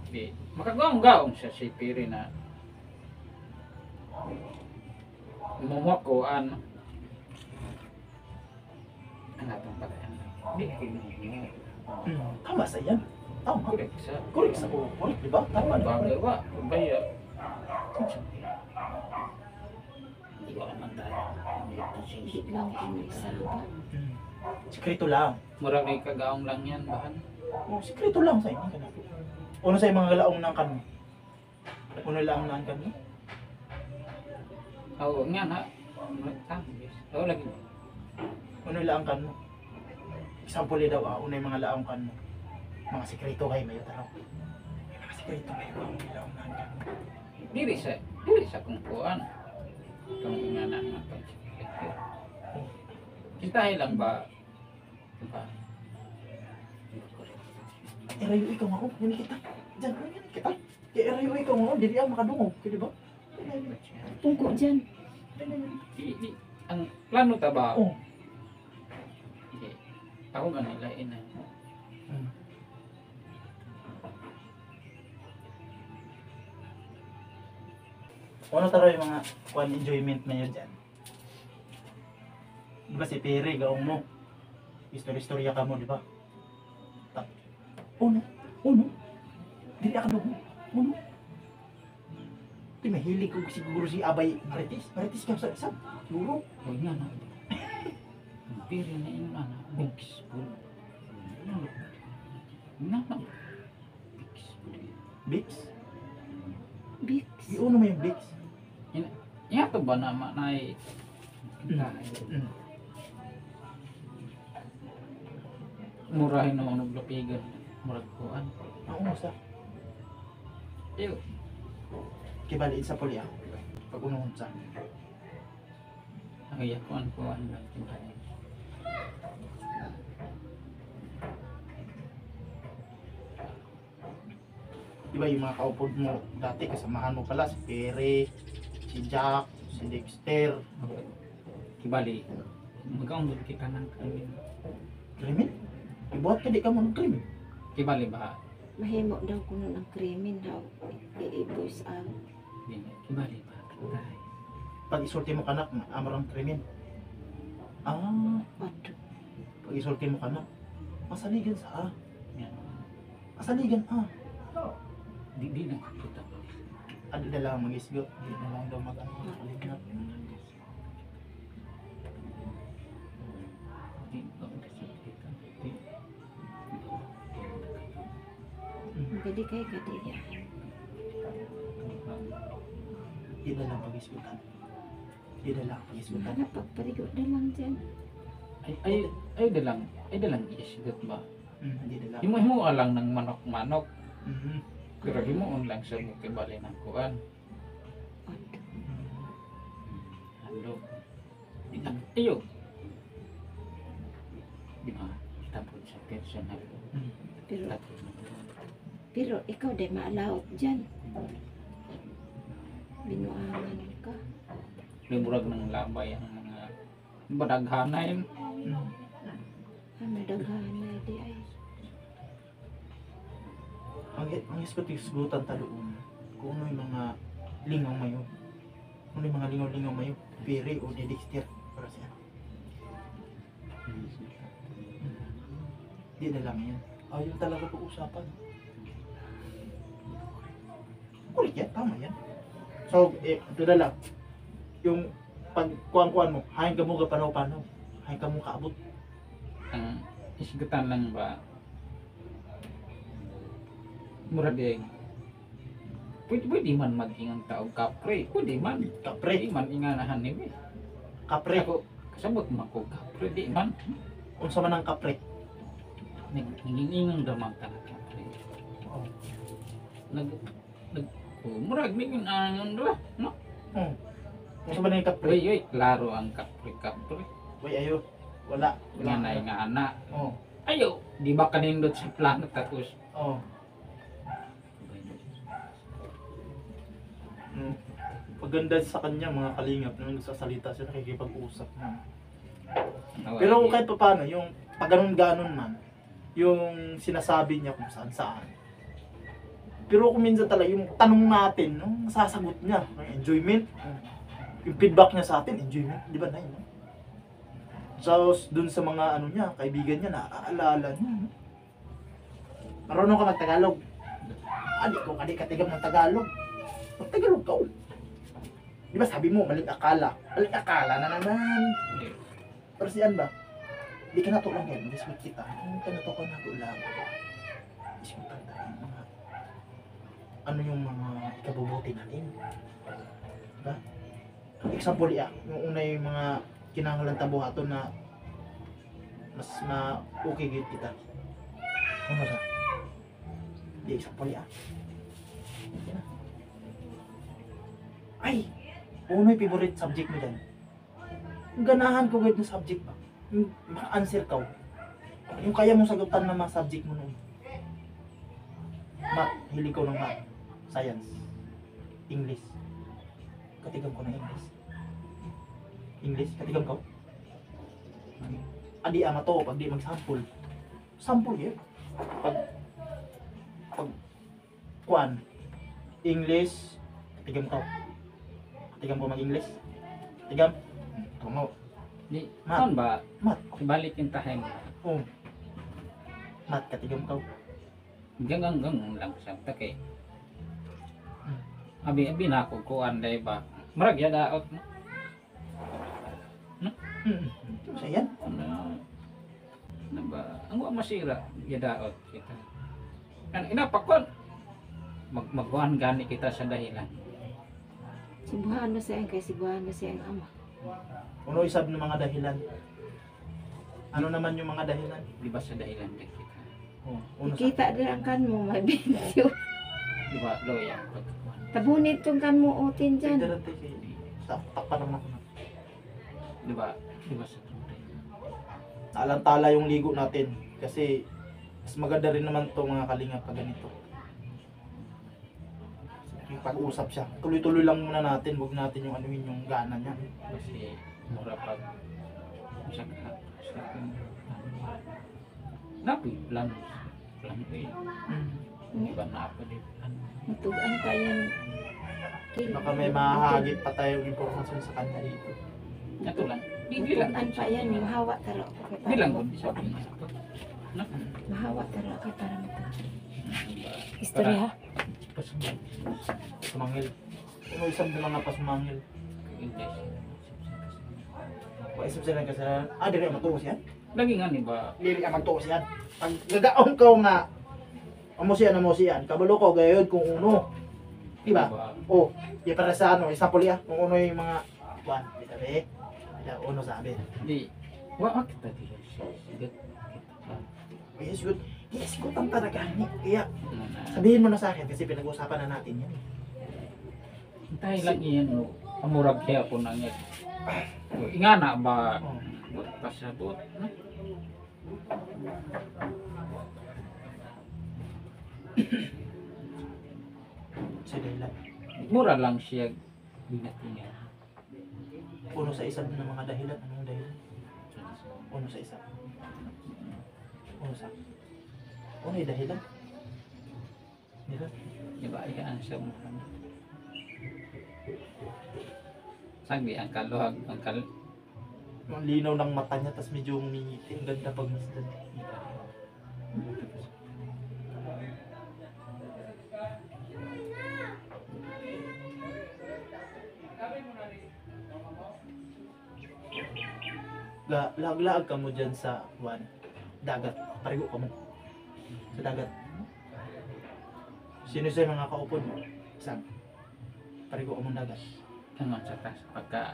di makagaong-gaong siya si Piri na mumuha ko an atong patayan. Di ko Tama sa yan. Tama. correct sa Correct sa ko. Correct, di ba? Tama, di ba? bagay ba baya. Di ko naman tayo. Hindi lang kung isa ba. Sikreto lang. Murag ay kagaong lang yan bahan. Oh, sikreto lang sa inyo. Uno sa mga laong ng kanmo. Uno lang ng kanmo. Oo nga na. Oo lagi. Uno lang kanmo. Example daw uno yung mga laong kanmo. Mga sikreto kayo mayo taro. Mga sikreto kayo ang laong ng kanmo. Diri sa kumpuan. Kung nga na nga pag Kintahin lang ba? Diba? Erayo ikaw nga ako. Yan kita. Diyan, yan kita. Erayo ikaw nga ako. Dili ang makadungog. Di ba? Tungko dyan. Ang plano ta ba? Oh. Ako nga nilain na. Ano taro yung mga enjoyment na yun dyan? Di ba si Pere, gaong mo? Istorya ka mo, di ba? Uno. Dili ka doon. Uno. Di mahilig ko siguro si Abay Marites. Marites ka sa isang. Siguro. O nga na. Ang piri na yun na. Mix. Nga na. Bix. Bix. Iuno mo yung Bix. Nga to ba na ay murahin na unog lapigan. Murag kuan. Ako sa. Iyo. Kibaliin sa puli ako. Pag unuhon sa. Ang iya kuan na. Di ba yung mga kaupod mo dati, kasamahan mo pala si Pere, si Jack, si Dexter. Kibali. Magaong doon kita ng krimen. Krimen? Ibuhat ka di ka mo ng krimen. Kibali ba? Mahimo daw kuno ng krimen daw. I-voice out. Kibali ba? Tay. Pag isulti mo kanak, amarang krimen. Ato. Pag isulti mo kanak, masaligan sa Yan. Masaligan Di na kita. Adi na lang mag-isgot. Di na lang daw masaligan. Di ko kita. Gadi kay gadiyan. Di na lang pag-isgotan. Di na lang pag-isgotan. Ano pagparigo na lang dyan. Ay dalang isgot ba? Di na lang. Himo alang ng manok-manok. Mhm. Pero himuon lang sa mo kibali ng kuan. Ato. Halo. Iyo. Di ba? Tapos sa personal. Pero, Tapos pero ikaw di maalaot dyan. Binuangan ka. liburag ng labay ang mga badaghanay. Ano daghanay di ay. Ang isgot-isgutan taloon. Kung ano yung mga lingaw mayo. Kung ano yung mga lingaw-lingaw mayo. Pere o Dexter. Para siya. Di na lang yan. Ayaw talaga pag-usapan. Kulit yan, tama yan. So, ito na lang. Yung pagkuhan-kuhan mo, hain ka mo kapanaw-panaw. Hain ka mo kaabot. Ang isgutan lang ba? Murag din. Pwede man mag-ingang tao kapre. Pwede man. Kapre. Pwede man inganahan ni May. Kapre. Ako, kasabot man ko kapre. Di man. Unsa man ang kapre? Nangingingang damang tanang kapre. Oo. Murag ning angon do, no? Hmm. Gusto ba na yung kapre? Uy, klaro ang kapre-kapre. Uy, ayo. Wala. Nga na nga anak. Oh. Ayo, di ba kanindot sa plano tapos Oh. Hmm. Paganda sa kanya mga kalingap nung nagsasalita siya, nakikipag-usap na. Pero kahit pa paano, yung pag ganun-ganon man, yung sinasabi niya kung saan-saan. Pero kung minsan talaga, yung tanong natin, yung sasagot niya, yung enjoyment, yung feedback niya sa atin, enjoyment, di ba na yun? So, dun sa mga ano niya, kaibigan niya, naaalala niya. No? Marunong ka mag-Tagalog. Adi ka tigam ng Tagalog. Mag-Tagalog ka. Di ba sabi mo, maling akala. Maling akala na naman. Pero siyan ba? Di ka natulang yan, mag-smooth kita. Hindi ka natulang natulang. Isip tandaan mga ano yung mga ikabubuti natin. Diba? Example yung una yung mga kinangalan tabuhaton na mas okay gid kita. Ano sa? Di example Ay! Uno yung favorite subject mo dyan. Yung ganahan ko gid na subject ba? Yung maka-answer ka. Yung kaya mong sagutan ng mga subject mo noon. Math, hilig ko ng math. Science. English. Katigam ko ng English. English, katigam ko. Adi ama to, pag di mag-sample. Sample yun. Pag kuan, English, katigam ko. Katigam ko mag-English. Katigam. Tungo. di Mat. kon ba Math. ibalik yung tahem. Oh. Math, katigam ko. Gang lang sa kay. Abi na ako kuan day ba. Murag ya daot no. So yan. Ano ba? Ang wa masira ya daot kita. Kan inapakon magkuhan gani kita sa dahilan. Sibuhan na siya kay sibuhan na siya ang ama. Uno isab ng mga dahilan. Ano naman yung mga dahilan? Di ba sa dahilan din kita? Oh, uno sa Kita din ang kan mo, may bensyo. Di ba loya pagkuhan. Tabunit tong kan mo utin dyan. Darante kay takpan lang ako. Di ba? Di ba sa tunay? Alantala yung ligo natin kasi mas maganda rin naman to mga kalingap pag ganito. Yung pag-usap siya. Tuloy-tuloy lang muna natin, wag natin yung anuhin yung gana niya. Kasi mura pag sa napi plan eh. Di ba na ako di plan? Matugan pa yan. Baka may mahahagit pa tayong impormasyon sa kanya dito. Ito lang. Di lang. Matugan pa yan, yung hawa taro. Di lang ko sabi niya. Mahawa taro kay para matugan. Para Istorya ha? Sumangil. Ano isang ng mga pasumangil. Paisip sila kasi dili ka matuos yan. Lagi nga ni ba? Dili ka matuos yan. Pag gagaon ka nga amo siyan, kabalo ko gayod kung uno. Diba? Oh, di para sa ano, isa puli kung uno yung mga kuan, sabi. Uno sabi. Di. Wa kita di. Sigat. Yes, good. Yes, good ang talaga ni. Kaya sabihin mo na sa akin kasi pinag-uusapan na natin yan. Hintay lang iyan o. Amurag kaya po nang yan. Ingana ba? Oh. Buat pasabot. No? Sige lang. Mura lang siya binatingan. Uno sa isa ng mga dahilan. Anong dahilan? Uno sa isa. Uno sa. Uno yung dahilan. Diba? Diba iyan sa mo. Sabi ang kaluhag ang Ang linaw ng mata niya, tapos medyo umingiti. Ang ganda pag masdan. Lag-lag ka mo dyan sa dagat. Parigo ka mo. Sa dagat. Sino sa mga kaupod mo? Isang. Parigo ka mo dagat. Tangon sa tas pagka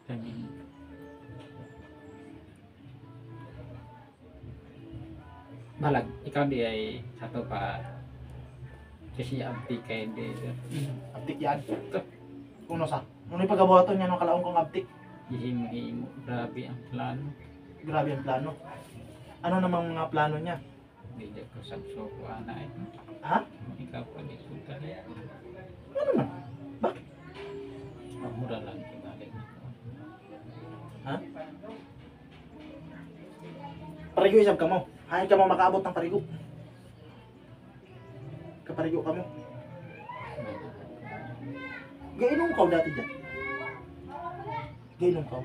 kanin. Balag, ikaw di ay sato pa Kasi abdi kay de. Abtik yan. Kuno sa? Ano yung pagkabuhaton niya ng kalaong kong abtik? Hihimo-himo. Grabe ang plano. Grabe ang plano. Ano namang mga plano niya? Hindi ko sagsoko ana eh. Ha? Ikaw pa di sultan eh. Ano man? Bakit? Mura lang kinalik ko. Ha? Parigo isab ka mo. Hain ka mo makaabot ng parigo. Kaparigo ka mo. Gainom ka dati dyan. Gainom ka.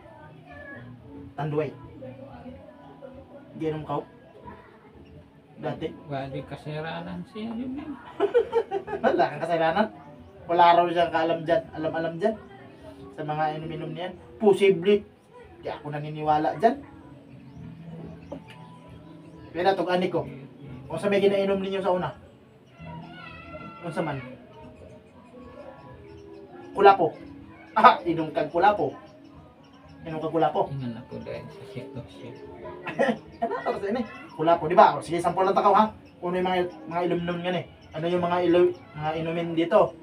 Tanduay. Gainom ka. Dati. Wali kasiranan siya yun eh. Wala kang kasalanan. Wala raw siyang kaalam dyan. Alam-alam dyan. Sa mga inom-inom niyan. Posible. Di ako naniniwala dyan. Pero tug-ani ko. Kung sa may ginainom ninyo sa una. Kung sa man. Kulapo. Ah, inom kag kulapo. Inom kag kulapo. Ingan ako dahil sa sitwasyon. Ano tapos ini? Kulapo, di ba? O, sige, sample lang takaw ha. Ano yung mga inom-inom nga eh. Ano yung mga inumin dito?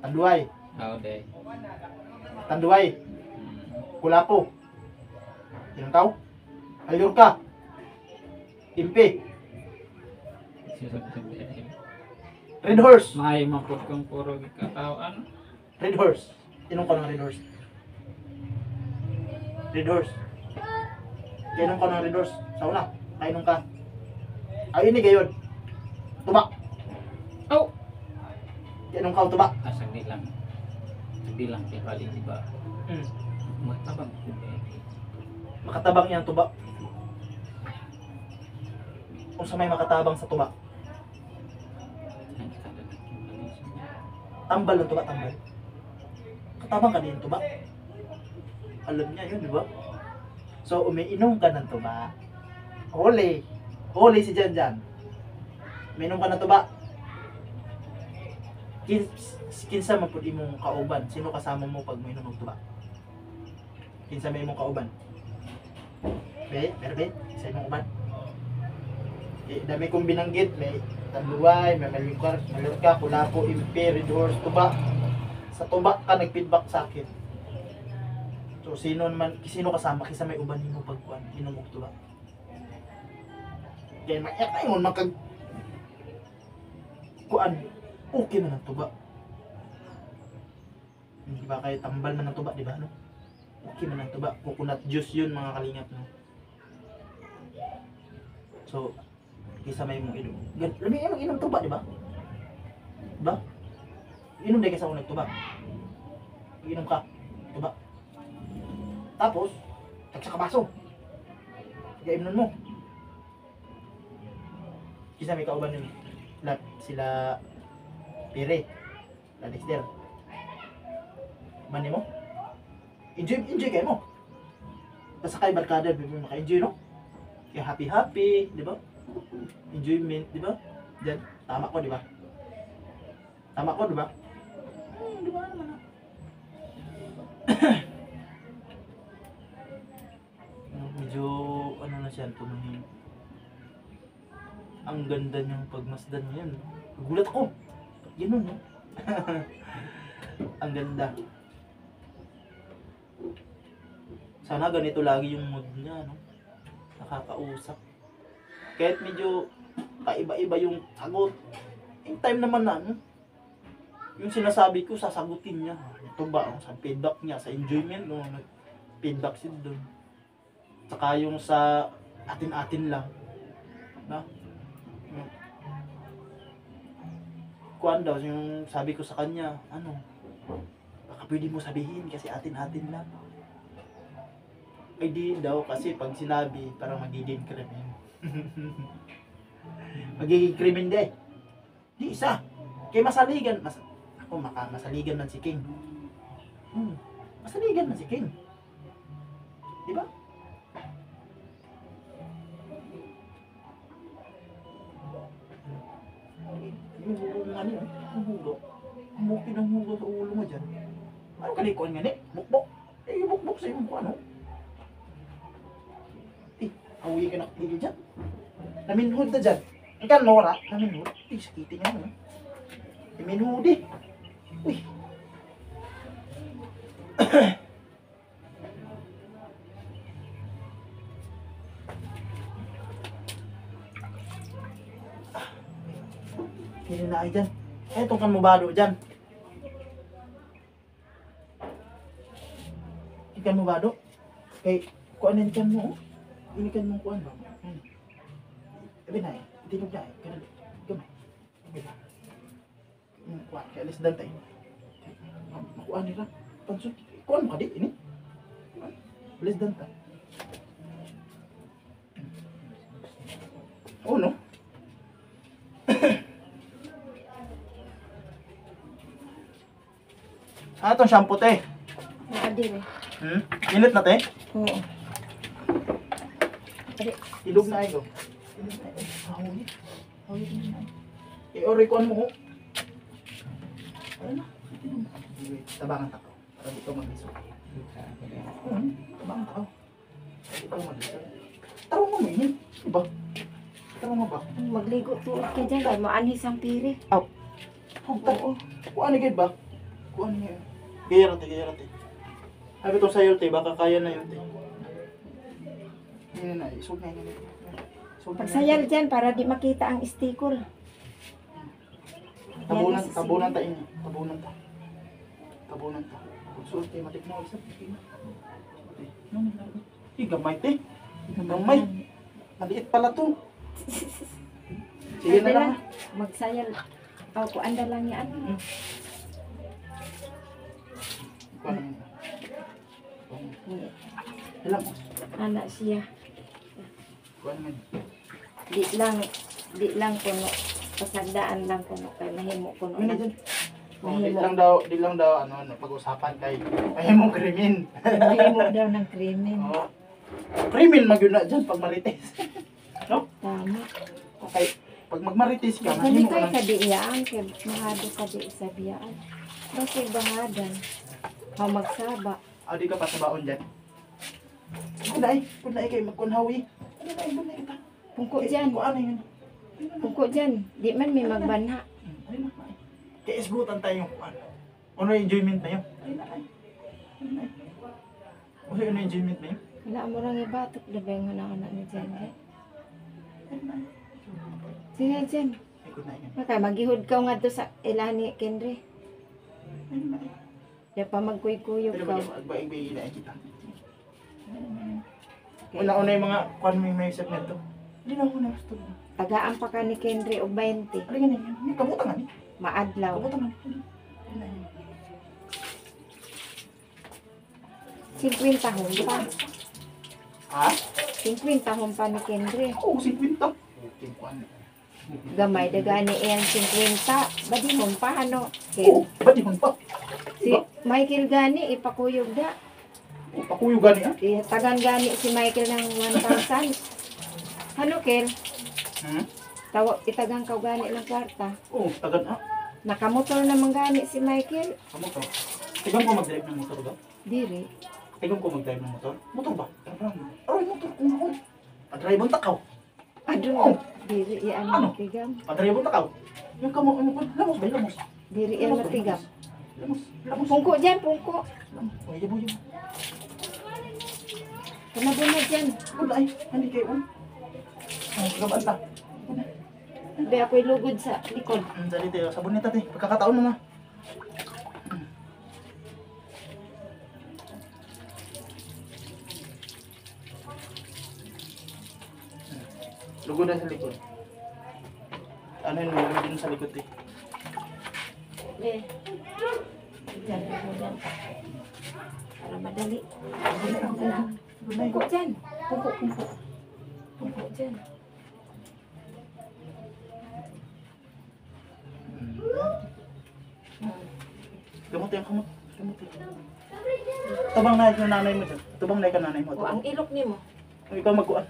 Tanduay. How day? Tanduay. Kulapo. Inom tao? Ayur ka. Impi. Red horse. May mapod kong puro gikatawan. Red horse. Inom ka ng red horse. Red horse. Kainom ka ng red horse. Sa una. Kainom ka. Ay, ini gayon. Tuba. Oh! Kainom ka tuba. Sagdi lang. Sagdi lang kaya bali di ba? Hmm. Matabang ko eh. Makatabang yan tuba. Kung sa may makatabang sa tuba. Ang kadagat yung kalisya niya. Tambal ng tuba, tambal. Katabang ka din tuba. Alam niya yun, di ba? So, umiinom ka ng tuba. Huli. Huli si Jan. Umiinom ka ng tuba. Kinsa man pud imong kauban? Sino kasama mo pag umiinom ng tuba? Kinsa may imong kauban? Be, sa imong uban. Dami kong binanggit, may tanduay, may malurka, kulapo, impi, red horse, tuba. Sa tuba ka nag-feedback sa akin. So sino kasama kisa may uban nimo pagkuan, inom og tuba. Kaya maiyak na yun, kuan, okay na ng tuba. Hindi ba kayo tambal man ng tuba, di ba? No? Okay man ng tuba. Coconut juice yun mga kalingap. No? So, kisa may mong inom. Lami inom tuba, di ba? Diba? Inom dahil ka sa unang tuba. Inom ka, tuba. Tapos, tagsa ka baso. Gainom mo. Kisa may kauban yun. Sila Pire. Ladexter. Mani mo? Enjoy kayo mo. Basta kayo barkada, bibig maka-enjoy, no? Kaya happy, di ba? Enjoyment, di ba? Diyan, tama ko, di ba? Tama ko, di ba? Di ba naman, ha? Medyo, ano na siya, tumingin. Ang ganda niyang pagmasdan niyan. Gulat ako. Ganun, no? Ang ganda. Sana ganito lagi yung mood niya, no? Nakakausap. Kahit medyo kaiba-iba yung sagot. Yung time naman na, no? Yung sinasabi ko, sasagutin niya. Ito ba, sa feedback niya, sa enjoyment, no? Feedback siya doon. Saka yung sa atin-atin lang. Na? Kuan daw, yung sabi ko sa kanya, ano, baka pwede mo sabihin kasi atin-atin lang. Ay di daw kasi pag sinabi, parang magiging krimen. Magiging krimen di. Di isa. Kaya masaligan, masaligan man si King. Masaligan man si King. Di ba? Yung hugo nga niya, yung hugo. Mukin ang hugo sa ulo mo dyan. Ano kalikuan nga ni? Bukbok. Yung bukbok sa yung ano. Awi ka nakapili dyan. Naminhod na dyan. Ikaw, Nora, naminhod. Sakitin nga mo. Iminudi. Uy. Kini na ay dyan. Eto kan mo bado dyan. Ikan mo bado. Kay, kuanin kan mo. Ini kan mo kuan ba? Abi na eh. Tinog na eh. Ganun. Gamay. Gamay. Kuan. Kaya alis dan tayo. Makuan nila. Pansot. Kuan mo ka di? Ini? Alis dan tayo. Oh no. Ah, itong shampoo te. Naadir eh. Init na te. Oo. Ilog na ayo. Ilog na ayo. Hawit. Hawit na ayo. I-ori ko mo. Ano na? Tabangan tako. Para dito mag-iso. Tabangan tako. Dito mag-iso. Taro mo may diba? Taro mo ba? Magligo tuod ka dyan. Kaya maanhis ang piri. Oo. Kuan ni ba? Kuan ni. Gayarate, gayarate. Sabi to sa'yo, te, baka kaya na yun, te. Yan na, isog na yun. Pagsayal dyan para di makita ang istikol. Tabunan, tabunan ta ini. Tabunan ta. Tabunan ta. Pagsuot kayo, matik mo, isa. Gamay, te. Gamay. Maliit pala to. Sige na lang. Magsayal. O, kuanda lang yan. Kuan. Ilang mo. Anak siya. Kuan man. Di lang kuno. Pasagdaan lang kuno. Kaya mahimo kuno. Ano dyan? Di Mahimo. lang daw, ano, pag-usapan kay mahimong krimen. Mahimo daw ng krimen. Oo. Krimen magyud na dyan pag marites. No? Tama. Okay. Pag magmarites ka, Balik mahimo kay ka ng... kadiyaan. Kaya mahado ka di sa biyaan. Kasi bahadan. Magsaba. Di ka pa sa baon dyan. Kunay kay magkunhawi. Kunay kita. Pungko dyan. Kuan yun. Pungko dyan. Di man may magbanha. Kaya isgutan tayo. Ano yung enjoyment na yun? Ano yung enjoyment na yun? Wala mo lang ibatok. Dabay nga na anak ni dyan. Sige dyan. Maka maghihod ka nga to sa ilani, Kendri. Di pa magkuy-kuyog Pero ka. magbaig-baig na kita. Una-una yung mga kuan may isip nito. Hindi na ako na gusto. Tagaan pa ka ni Kendri o 20. Ano yan yan? May kabutan nga ni. Maadlaw. Kabutan nga ni. 50 hon pa. Ha? 50 hon pa ni Kendri. Oo, 50. Kuan. Gamay dagani iyang 50. Badi mo pa ano? Oo, ba't yun pa? Si Michael gani ipakuyog da. Pakuyo gani ha? Tagan gani si Michael ng 1,000. Ano Kel? Itagang ka gani ng kwarta. Oo, tagad ha? Nakamotor naman gani si Michael. Kamu to? Tigam ko mag-drive ng motor daw? Diri. Tigam ko mag-drive ng motor? Motor ba? Aray, motor. Kung pa-drive ang takaw. Ado. Diri iyan matigam. Pa-drive ang takaw. Yung kamo, lamos ba? Lamos. Diri iyan matigam. Lamos. Pungko dyan, pungko. Lamos. O, yabo. Kanabo na dyan. Wala ay, hindi kayo. Ang gabanta. Be ako'y lugod sa likod. Dali tayo, sabon nita tayo. Pagkakataon mo na. Lugod na sa likod. Ano yun, lugod din sa likod eh. Be. Dyan, dyan. Para madali. Pungko dyan. Pungko. Pungko dyan. Gamot yan, kamot. Tabang na yung nanay mo dyan. Tabang na yung nanay mo. O, ang ilok ni mo. Ikaw magkuhan.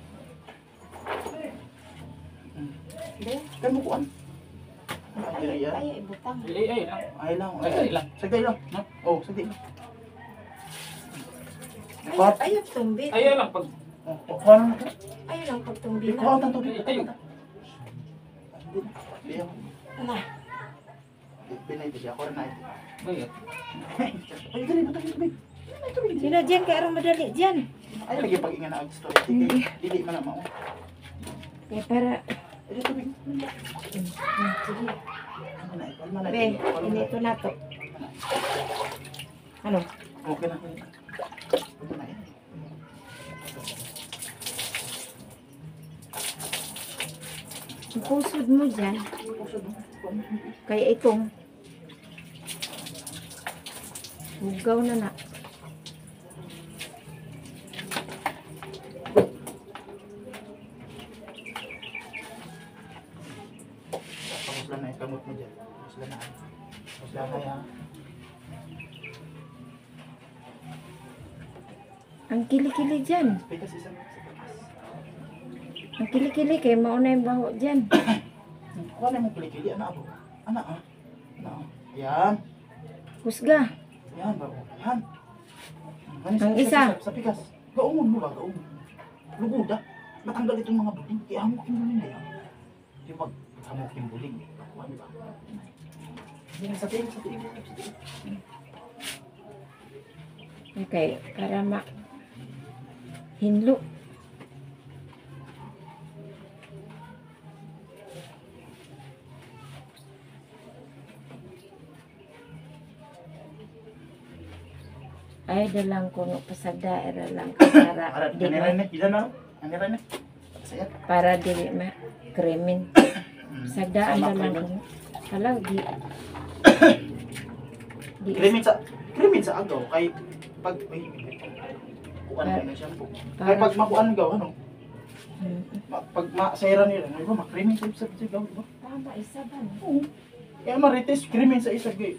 Be. Ikaw magkuhan. Ay, ibutang. Ay lang. Ay lang. Sagday lang. Sagday lang. No? Oo, sagday lang. Ayaw tumbi. Ay lang pag Kuha na natin. Ayaw lang pagtumbi Kuha na. na tubig. Ayaw. Ayaw. Ala. Binay ito siya. Ako rin na ito. Bayat. Ay, dali na tayo. Sino dyan? Kaya arang madali dyan. Ay, lagi pag-inga na ang story. Sige, dili man na mao. Kaya para... Ay, ito, Bing. Sige. Kalma na. Be, inito na to. Ano? Okay na. Kalma na. Ang pusod mo dyan. Kaya itong hugaw na na. Pamusla na yung kamot mo dyan. Pamusla na. Pamusla na yan. Ang kilikili dyan. Ay, kasi sa taas. Ang kilikili kaya mauna yung baho dyan. Kuha na mo kilikili. Anak ako. Anak ah. Anak ah. Yan. Husga. Yan ba? Yan. Ang isa. Sa pikas. Gaumon mo ba? Gaumon. Luguda. Matanggal itong mga buling. Kaya hamok yung buling na yan. Di pag hamok yung buling. Kuha niyo ba? Yan, sa tingin, sa tingin. Sa tingin. Okay, para ma hinlo. Ay, dalang ko no pasagda era lang para Para, di kanira ma, na. Ilan na? Kanira na. Saya. para dili ma krimen. Sagdaan Sama dalang ko. krimen. Alam di Krimin sa agaw. Kay pag, ay, kuha na ng shampoo. Kaya pag makuan gaw, ano? Pag masairan nila, ano ba? Makrimin sa gaw, di ba? tama isa ba no? Oo. Kaya marites, krimin sa isa gay.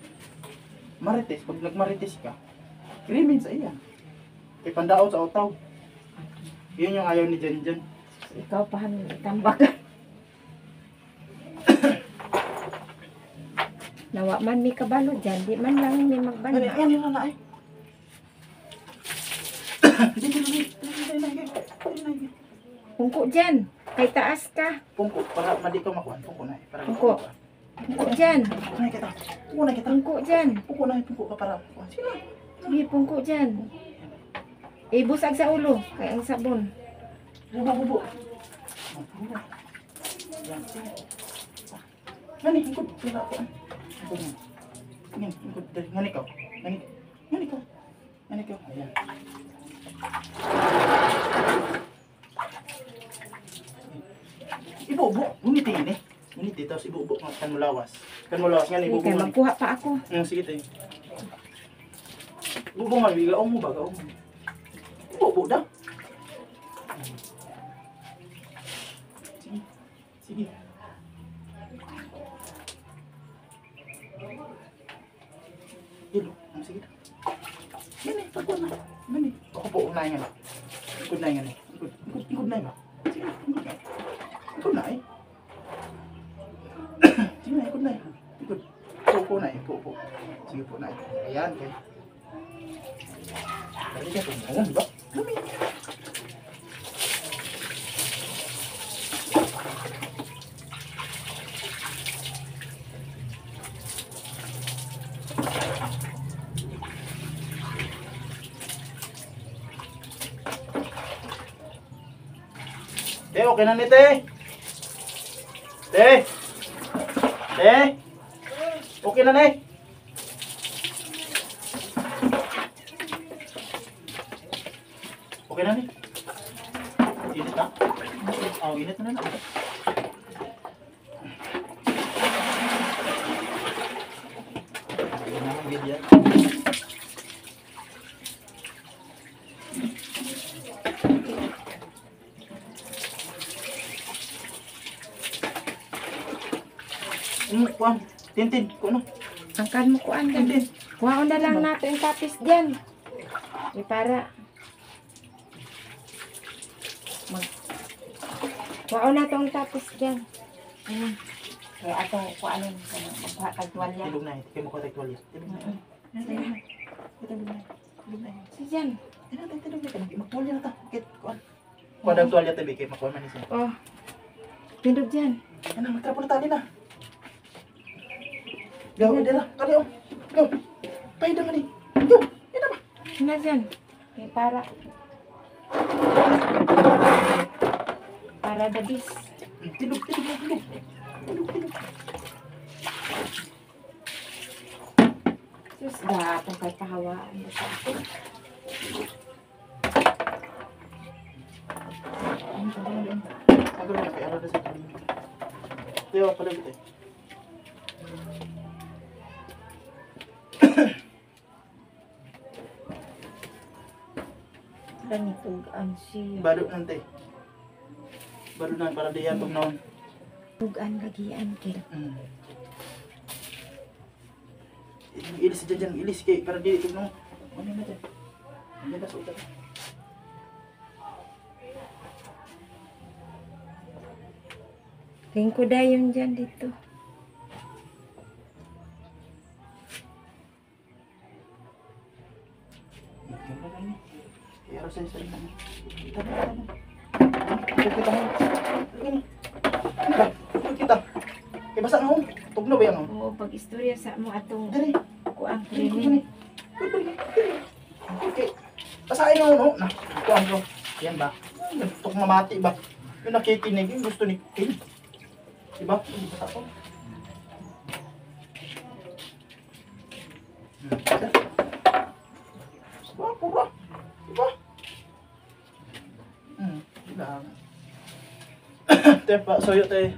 Marites, pag nagmarites ka, krimin sa iya. Kay pandaon sa utaw. Yun yung ayaw ni Jan Jan. Ikaw pa han tambak. Nawa man may kabalo dyan, di man lang may Ano, magbanda. yan yun na ay. Pungko dyan, kay taas ka. Pungko, para madi ka makuan. Pungko na eh. Para Pungko. makuan. Pungko dyan, Pungko na kita. Pungko na kita. pungko dyan. Pungko na, pungko ka para makuan. Sige. Sige, pungko dyan. Ibusag sa ulo, kay ang sabon. Bubo, bubo. Bubo. Yan. Ngani, ikot. Kaya kuan. Ikot mo. Ngani, ikot. Ngani ka. Ngani. Ngani ka. Ngani ka. Ayan. Ibubo. Ngunit eh. Ngunit eh. Tapos ibubo. Kan mo lawas. Kan mo lawas. Ngani, Sige, ibubo. kay Ngani. magkuha pa ako. Sige tayo. Ibubo nga. Gaong mo ba? Gaong mo. Ibubo daw. Sige. Sige. Ilo. Sige daw. Yan eh. Pagkuhan na. Yan eh. Ako po. Unahin nga. Ikod na yan eh. Ikod na ba? Sige. Ikod na. Ikod na eh. Sige na. Ikod na eh. Ikod. Po na eh. Po. Sige po na eh. Ayan. Okay. Dali ka po. Ayan, diba? Lami. Okay na ni te. Te. Te. Okay na ni. Okay na ni. Init na? Oh, init na na. Ayun na ang video. Kuan, Tintin, kuno. Angkan mo kuan dyan. Tintin. Kuha na lang nato yung tapis dyan. Eh, para kuha na tong tapis dyan. Ayan. Kaya atong kuha nun. Magkuha tagtuwalya. Tilog na, kaya mo ko tagtuwalya. Tilog na. Tilog na. Si dyan. Tilog na. Magtuwalya na ta. Kit, kuan. Kuha ng tuwalya tabi, kaya makuha man siya. Oh. Pindog dyan. Yan na, magtrapo na tali na. Go, dira. Kali oh. Go. Pahida man ni. Go. Ina ba? Na dyan. Okay, para dabis. Tilog. Sus, gatong kay pahawaan mo sa ako. Ang tagal. Ako na kay ara sa kali. Tiyo pala bite. Ganitog ang siya. Balo nante. Balo na para diyan tong naon. Tugan gagian kil. Ilis dyan, ilis kay para di tong naon. Ano na dyan? Ano na sa utak? Lingko dayon dyan dito. Pero sa isa na. Kita mo. Ini. Ba, kita. Kay basa na ho. Tugno ba yan ho? Oo, pag istorya sa mo atong Dali. kuang Dali. krimen. Okay. Basahin mo no. Na, kuan ko. Yan ba? Tuk mamati ba? Yung nakikinig, yung gusto ni King. Diba? Hindi basa ko. Pura. Diba? Bilang. Tepa, soyo te.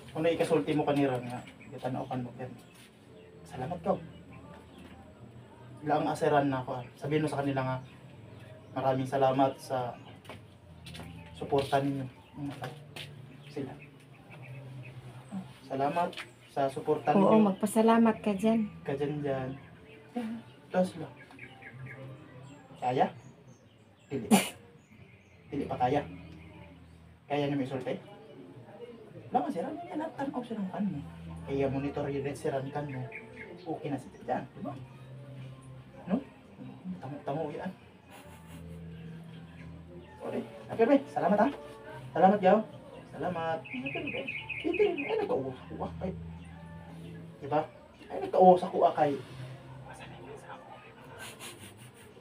Kung na ikasulti mo kanira nga, kitanaokan mo yan. Salamat ko. Sila ang aseran na ako. Sabihin mo sa kanila nga, maraming salamat sa suporta ninyo. Sila. Salamat sa suporta Oo, ninyo. magpasalamat ka dyan. Kadyan. Tapos lang. Kaya? Dili pa. Dili pa kaya. Kaya niyo may sulti? Baka siran yan at tanaw silang kan mo. Kaya monitor yun rin siran kan mo. Okay na sila dyan. Diba? No? Tamo yan. Okay. Okay, be. Salamat ha. Salamat, Jow. Salamat. Hindi. Ay, nagkauwas ko kay. Diba? Ay, nagkauwas ako kay. Masanay ka sa ako.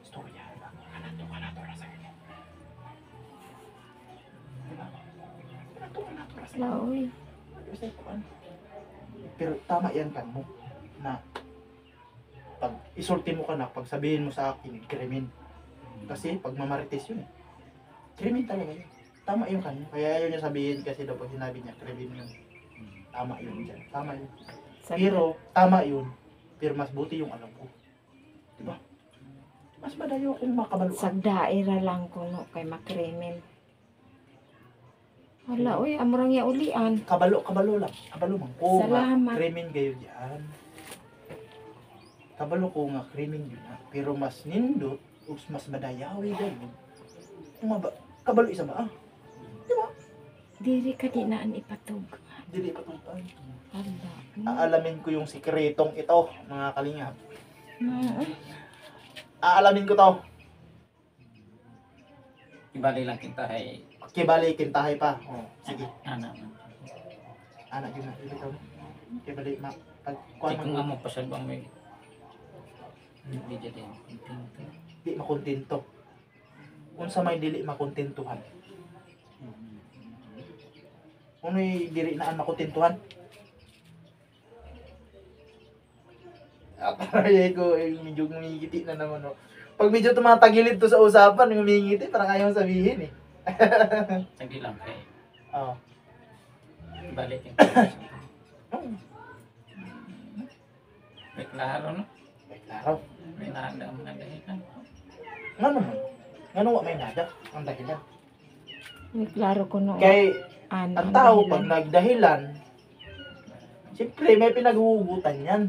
Storya. Kanato na sa inyo. Diba? Kanato na sa inyo. Laoy. Pero tama yan kan mo na pag isulti mo ka na, pag sabihin mo sa akin, krimen. Kasi pag mamarites yun eh. Krimen talaga yun. Tama yun kan mo. Kaya ayaw niya sabihin kasi daw pag sinabi niya, krimen yun. Tama yun dyan. Tama yun. Pero, tama yun. Pero mas buti yung alam ko. Diba? Mas madayo kung makabaluan. Sa daira lang ko no, kay makrimen. Wala, oy, amurang ya ulian. Kabalo lang. Kabalo man ko Salamat. nga krimen kayo dyan. Kabalo ko nga krimen yun ha. Pero mas nindot, mas madayawi dahil. Kabalo isa ba ah? Diba? Diri ka di naan ipatog. Dili pa tutan. Hala. Aalamin ko yung sikretong ito, mga kalingap. Na, Aalamin ko to. Ibali lang kita ay Kibali, kintahay pa. Oh, sige. anak. Anak yun na. Ibitaw na. Kibali, Kung nga mo pasalbang may hindi jadi pinto. Di makontento. Kung sa may dili makontentuhan. Kung may dili naan makontentuhan. Parang ko, medyo ngumingiti na naman. No? Pag medyo tumatagilid to sa usapan, ngumingiti, parang ayaw sabihin eh. Sige lang kay Oo. balik yung may klaro no? May klaro. May nahanda mo na dahilan. Nga naman. Nga nung may nada. Ang dahilan. may klaro ko no. Kay, Ano, ang tao dahilan. pag nagdahilan, siyempre may pinaghuhugutan yan.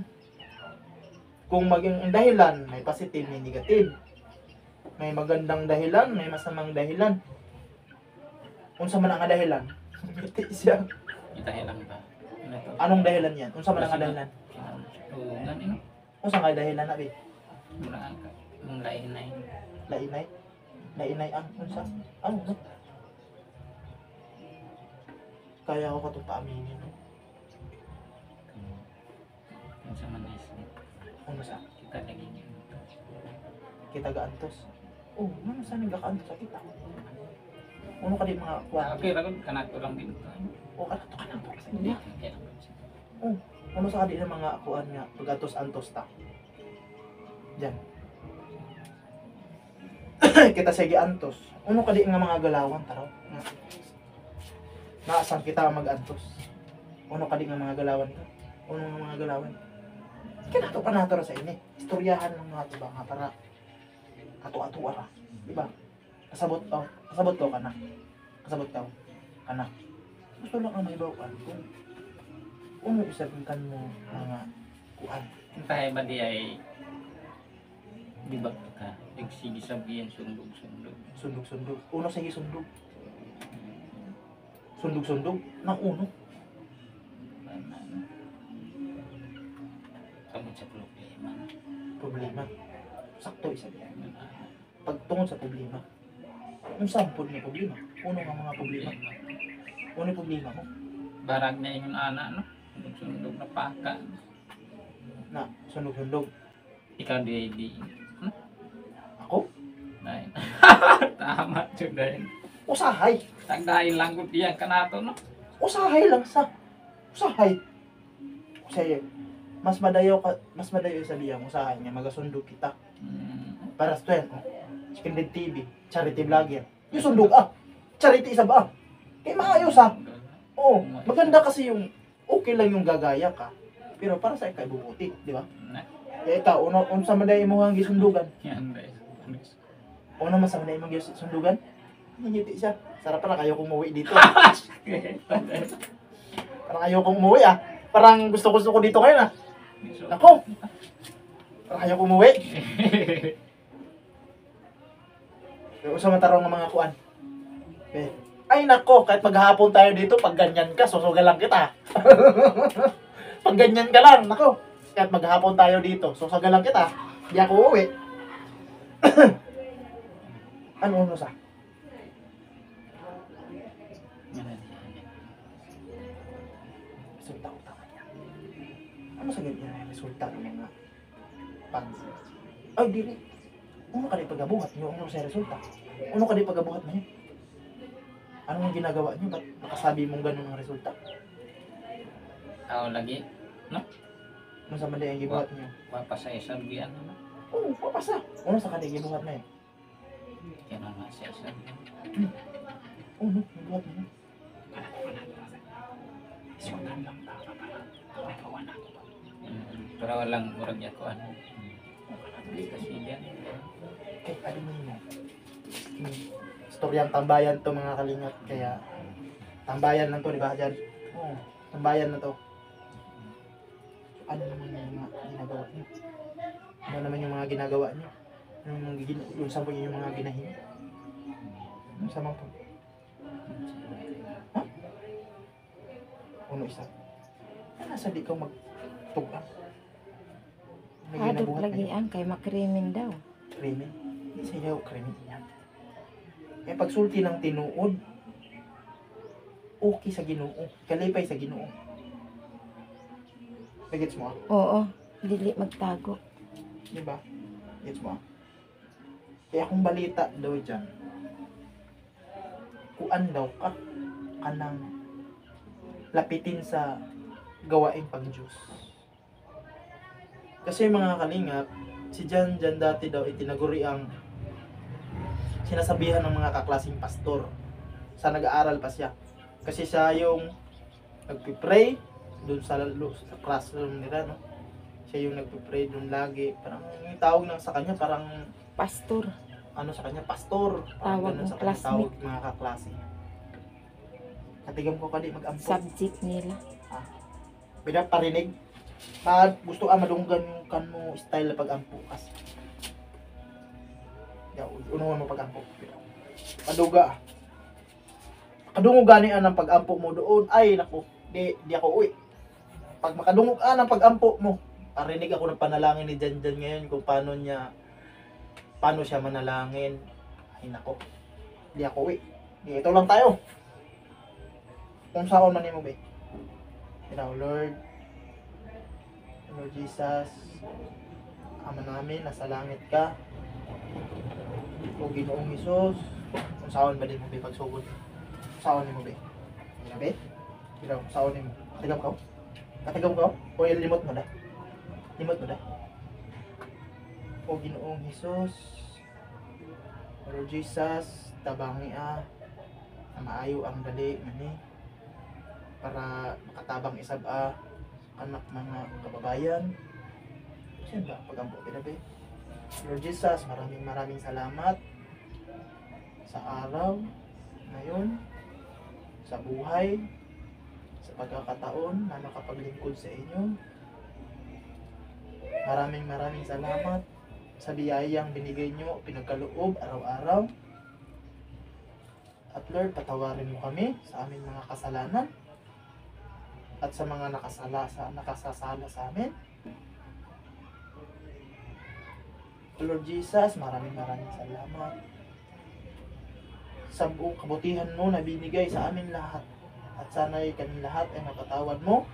Kung maging dahilan, may positive, may negative. May magandang dahilan, may masamang dahilan. Kung sa man ang dahilan, miti siya. May dahilan ba? Anong dahilan yan? Kung sa man ang dahilan? Ulan ino. Kung sa nga dahilan na, be? Mula ka. Mong lain na yun. Lainay? Lainay ang kung sa? Ano? No? Kaya ko katong paaminin, no? Kung sa manis, Ano sa? kita lagi niyo. Kita gaantos. Oh, ano sa nagakaantos sa kita? Ano ka di mga kuwan? Okay, ragon kanako lang din ito. O ano to ka nang to kasi Hindi. hindi. Ano sa kadi ng mga kuwan nga pag-antos-antos ta? Diyan. Kita sige antos. Ano ka di nga mga galawan taraw? Naasan kita mag-antos? Ano ka di nga mga galawan ka? Ano nga mga galawan? Kinato pa nato ra sa ini. Istoryahan lang nato ba nga para ato-ato ara, di ba? Kasabot ko kana. Kasabot ka kana. Gusto lang ang maibawan kung isabing kan mo mga kuan. Tayo ba di ay di ba ka? Nagsige sabihin sundog-sundog. Sundog-sundog. Uno sige sundog. Sundog-sundog nang uno. Kamot sa problema. Problema. Sakto isa diyan. Pagtungod sa problema. Kung saan po may problema? Uno nga mga problema. Uno problema mo. Barag na yung ana, no? Sundog na paka. Na, sundog-sundog. Ikaw di. Ako? Dahil. Tama yun dahil. Usahay. Tagdahin lang ko diyan kanato, no? Usahay lang sa. Usahay. Usahay. Mas madayo sabihan usahay nga magasundog kita. Para sa tuyan, Chicken Dead TV, charity vlogger. Yung sundog charity isa ba? Kaya maayos Oo, maganda kasi yung okay lang yung gagaya ka. Pero para sa ikaw ibubuti, di ba? Kaya ikaw, uno sa maday mo ang gisundugan. Yan dahil. Uno man sa maday mo ang gisundugan. Ngiti siya. Sarap pala kayo kong umuwi dito. Parang ayaw kong umuwi Parang gusto ko dito ngayon Ako! Parang ayaw kong umuwi. Pero sa matarong ng mga kuan. Okay. Ay nako, kahit maghapon tayo dito, pag ganyan ka, susugal lang kita. Pag ganyan ka lang, nako. Kahit maghapon tayo dito, susugal lang kita. Di ako uuwi. Ano sa? Resulta ko tama niya. Ano sa ganyan resulta ng mga fans? Ay, dili. Ano ka di pagabuhat nyo? Ano sa resulta? Ano ka di pagabuhat mo niyo? Ano ang ginagawa niyo? Ba't nakasabi mong ganun ang resulta? Ako lagi, no? Ano sa mali ang gibuhat niyo? Papasaya sabihan, no? Oo, papasa. Ano sa kadi gibuhat na Kaya na nga siya sabihan. Oo, gibuhat niyo. Isundan lang tama para magawa na ito. Pero walang murag niya ko ano. Hindi kasi yan. Okay, ano mo yun? Storyang tambayan to mga kalingap. Kaya, tambayan lang to, di ba dyan? Oo, tambayan na to. Ano naman yung mga ginagawa niyo? Ano naman yung mga ginagawa niyo? Yung sampo yung mga ginahin? Ano sa mga po? Ha? Uno isa. Nasa di ka magtugang? Adot lagi ang kay makrimin daw. Krimen? Hindi sa'yo krimen yan. Kaya pagsulti ng tinuod, okay sa Ginoo. Kalipay sa Ginoo. Nagets mo Oo, dili magtago. Di ba? Gets mo Kaya kung balita daw dyan, kuan daw ka kanang lapitin sa gawain pag Diyos. Kasi mga kalingap, si Jan dati daw itinaguri ang sinasabihan ng mga kaklaseng pastor sa nag-aaral pa siya. Kasi siya yung nagpipray doon sa classroom nila, no? Siya yung nagpipray doon lagi. Parang yung tawag nang sa kanya, parang Pastor. ano sa kanya, pastor. Parang Tawag ganun ng sa kanya, classmate. tawag mga kaklase. Katigam ko kadi mag-ampo. Subject nila. Pwede parinig. Gusto madunggan yung kan mo style na pag-ampo kasi. Unuhan mo pag-ampo. Paduga. Kadungog gani ang pag-ampo mo doon. Ay naku, di ako uwi. Pag makadungog ang pag-ampo mo, parinig ako ng panalangin ni Jan ngayon kung paano siya manalangin. Ay naku, di ako uwi. Ito lang tayo. Kung saan man mo, be. Lord Jesus, Ama namin, nasa langit ka. O Ginoong Hesus, kung saan ba din mo, be, pagsugod? Saan mo, be? Be? Ginaw, saan mo? Katigam ka? Katigam ka? O limot mo na? Limot mo na? O Ginoong Hesus, Lord Jesus, tabangi na maayo ang dali mani para makatabang isab anak mga kababayan. Kasi ba pagampo kinabi. Lord Jesus, maraming salamat sa araw ngayon, sa buhay, sa pagkakataon na makapaglingkod sa inyo. Maraming salamat sa biyayang binigay nyo, pinagkaloob araw-araw. At Lord, patawarin mo kami sa aming mga kasalanan at sa mga nakasasala sa amin. Lord Jesus, maraming salamat sa buong kabutihan mo na binigay sa amin lahat. At sana'y kaming lahat ay mapatawad mo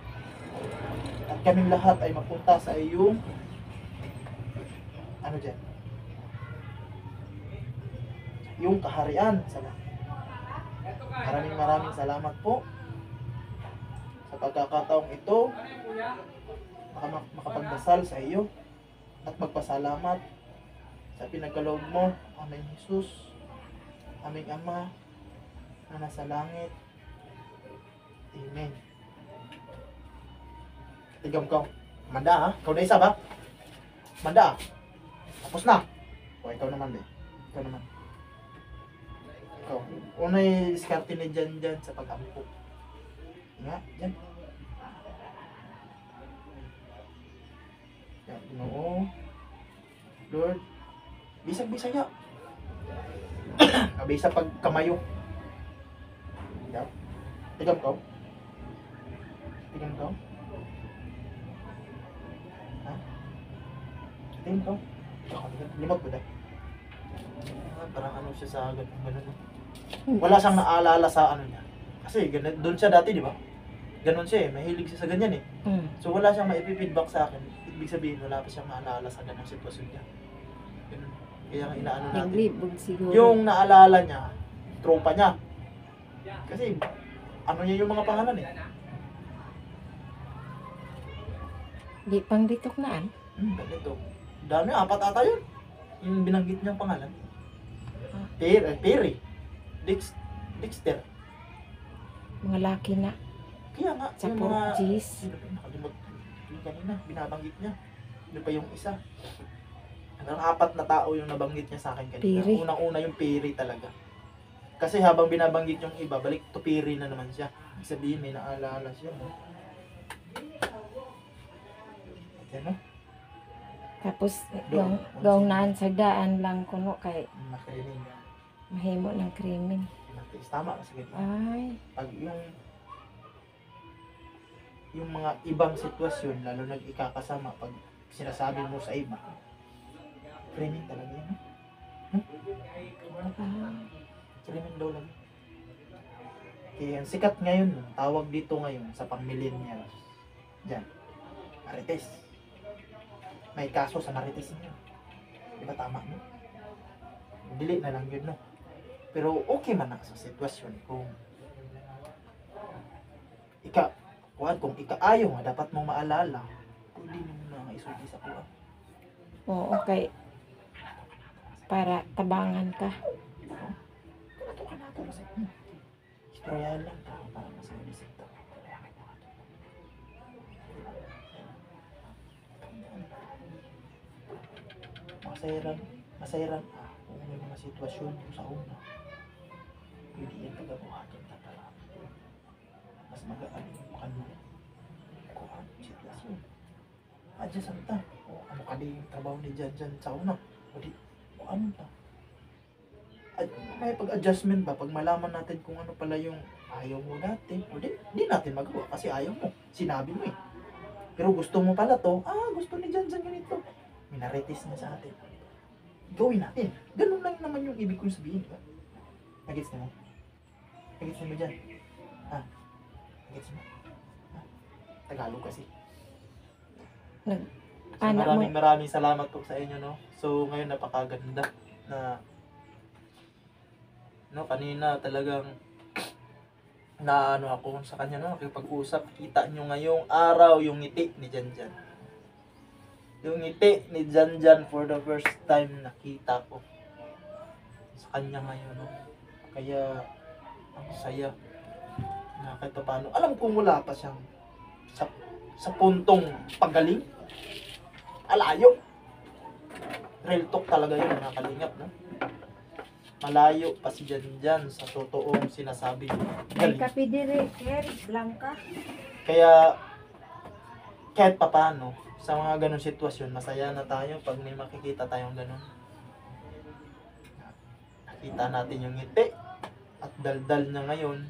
at kaming lahat ay mapunta sa iyong yung kaharian sa langit. Maraming salamat po sa pagkakataong ito makapagdasal sa iyo at magpasalamat sa pinagkaloob mo, aming Jesus, aming Ama na nasa langit. Amen. Tigam ka. Manda ha? Ikaw na isa ba? Manda ha? Tapos na. O ikaw naman, be. Ikaw naman. Ikaw. Una'y diskarte ni dyan sa pag-ampo. Nga, dyan. Yan, Ginoo. Lord, bisag-bisaya. Kabisa pag kamayo. Yan. Tigam ka. Tigam ka. Ha? Tigam ka. Limot ba dahil? Parang ano siya sa ganun. Wala siyang naalala sa ano niya. Kasi doon siya dati, di ba? Ganun siya eh. Mahilig siya sa ganyan eh. So wala siyang maipipidback sa akin. Ibig sabihin, wala pa siyang naalala sa ganung sitwasyon niya. Ganun. Kaya nga inaano natin. Naglibog siguro. Yung naalala niya, tropa niya. Kasi ano niya yung mga pangalan eh. Di pang dituknaan. Ganito. Dami, 4 ata yun. Yung binanggit niyang pangalan. Perry. Dexter. Mga laki na. Kaya nga, Sa yung mga... Portuguese. Nakalimot. Yung kanina, binabanggit niya. Yun pa yung isa. Hanggang 4 na tao yung nabanggit niya sa akin kanina. Perry. Unang-una yung Perry talaga. Kasi habang binabanggit yung iba, balik to Perry na naman siya. Ibig sabihin, may naalala siya. No? Yan, no? Tapos gawang naan sa daan lang kuno kay Nakarinig. mahimo ng krimen. Nakarinig. Tama kasi ganito. Ay, Pag yung mga ibang sitwasyon, lalo nag-ikakasama, pag sinasabi mo sa iba, framing talaga yun. Framing daw lang. Kaya ang sikat ngayon, tawag dito ngayon sa pang-millennials. Diyan, Marites. May kaso sa Marites niya. Di ba tama, no? Dili na lang yun, no? Pero okay man na sa sitwasyon kung kung ikaayo nga dapat mong maalala, pwede mo na isulti sa kuha. oo, okay. Para tabangan ka. Ito ka na ito kasi. Istorya lang. Para masalisip ito. Masayaran. Kung may mga sitwasyon sa una, pwede yan pagabuhatin ka para mas magaan yung kanyo. Kung ano yung sitwasyon. Adjust ang ta. O ano ka di yung trabaho ni Jan sa una. O di, o ano ta. May pag-adjustment ba? Pag malaman natin kung ano pala yung ayaw mo dati, o di natin magawa kasi ayaw mo. Sinabi mo eh. Pero gusto mo pala to, gusto ni Jan ganito. Minaritis niya sa atin. Gawin natin. Ganun lang naman yung ibig kong sabihin. Diba? Nagets mo? Nagets mo dyan? Gets mo? Tagalog kasi. Nag- So, Anak mo. maraming salamat po sa inyo, no? So, ngayon napakaganda na no, kanina talagang na ano ako sa kanya, no? Nakipag-usap. Kita nyo ngayong araw yung ngiti ni Janjan. Yung ngiti ni Janjan for the first time nakita ko sa kanya ngayon, no? Kaya, ang saya na kahit paano. Alam kong wala pa siyang sa puntong pagaling. Alayo. Real talk talaga yun, mga kalingap, no? Malayo pa si Janjan sa totoong sinasabi niya. Ay, Galing. kape dire, Ker, Blanca. Kaya, kahit papano, sa mga ganong sitwasyon, masaya na tayo pag may makikita tayong ganon. Nakita natin yung ngiti at daldal na ngayon.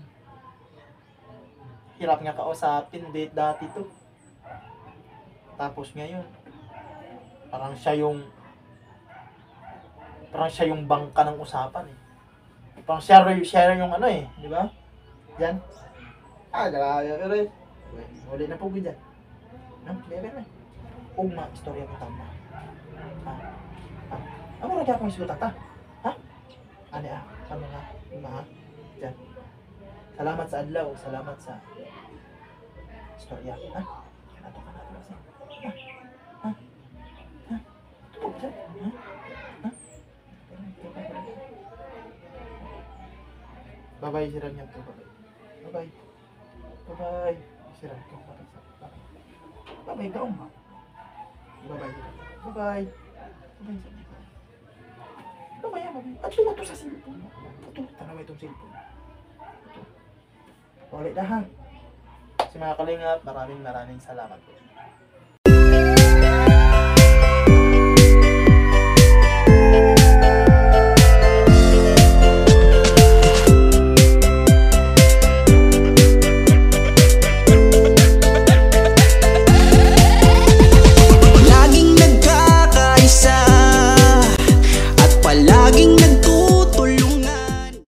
Hirap nga kausapin, dati to. Tapos ngayon, parang siya yung bangka ng usapan eh. Parang share yung ano eh, di ba? Diyan. Grabe pero eh. Uli na po ko dyan. No, clever na. Uma, istorya ko tama. Ano rin akong isulat ta? Ha? Ano nga? Uma, dyan. Salamat sa adlaw, salamat sa istorya. Ha? Ato ka natin kasi. Ito dyan. Bye-bye, siran yan to. Bye-bye. Bye-bye. Siran ko. Bye-bye, kaong. Bye-bye. Bye-bye. Bye-bye. Bye-bye. At tungo to sa cellphone. Ito, tanawa itong cellphone. Ito. Ulit na ha. Si mga kalingap, maraming salamat po.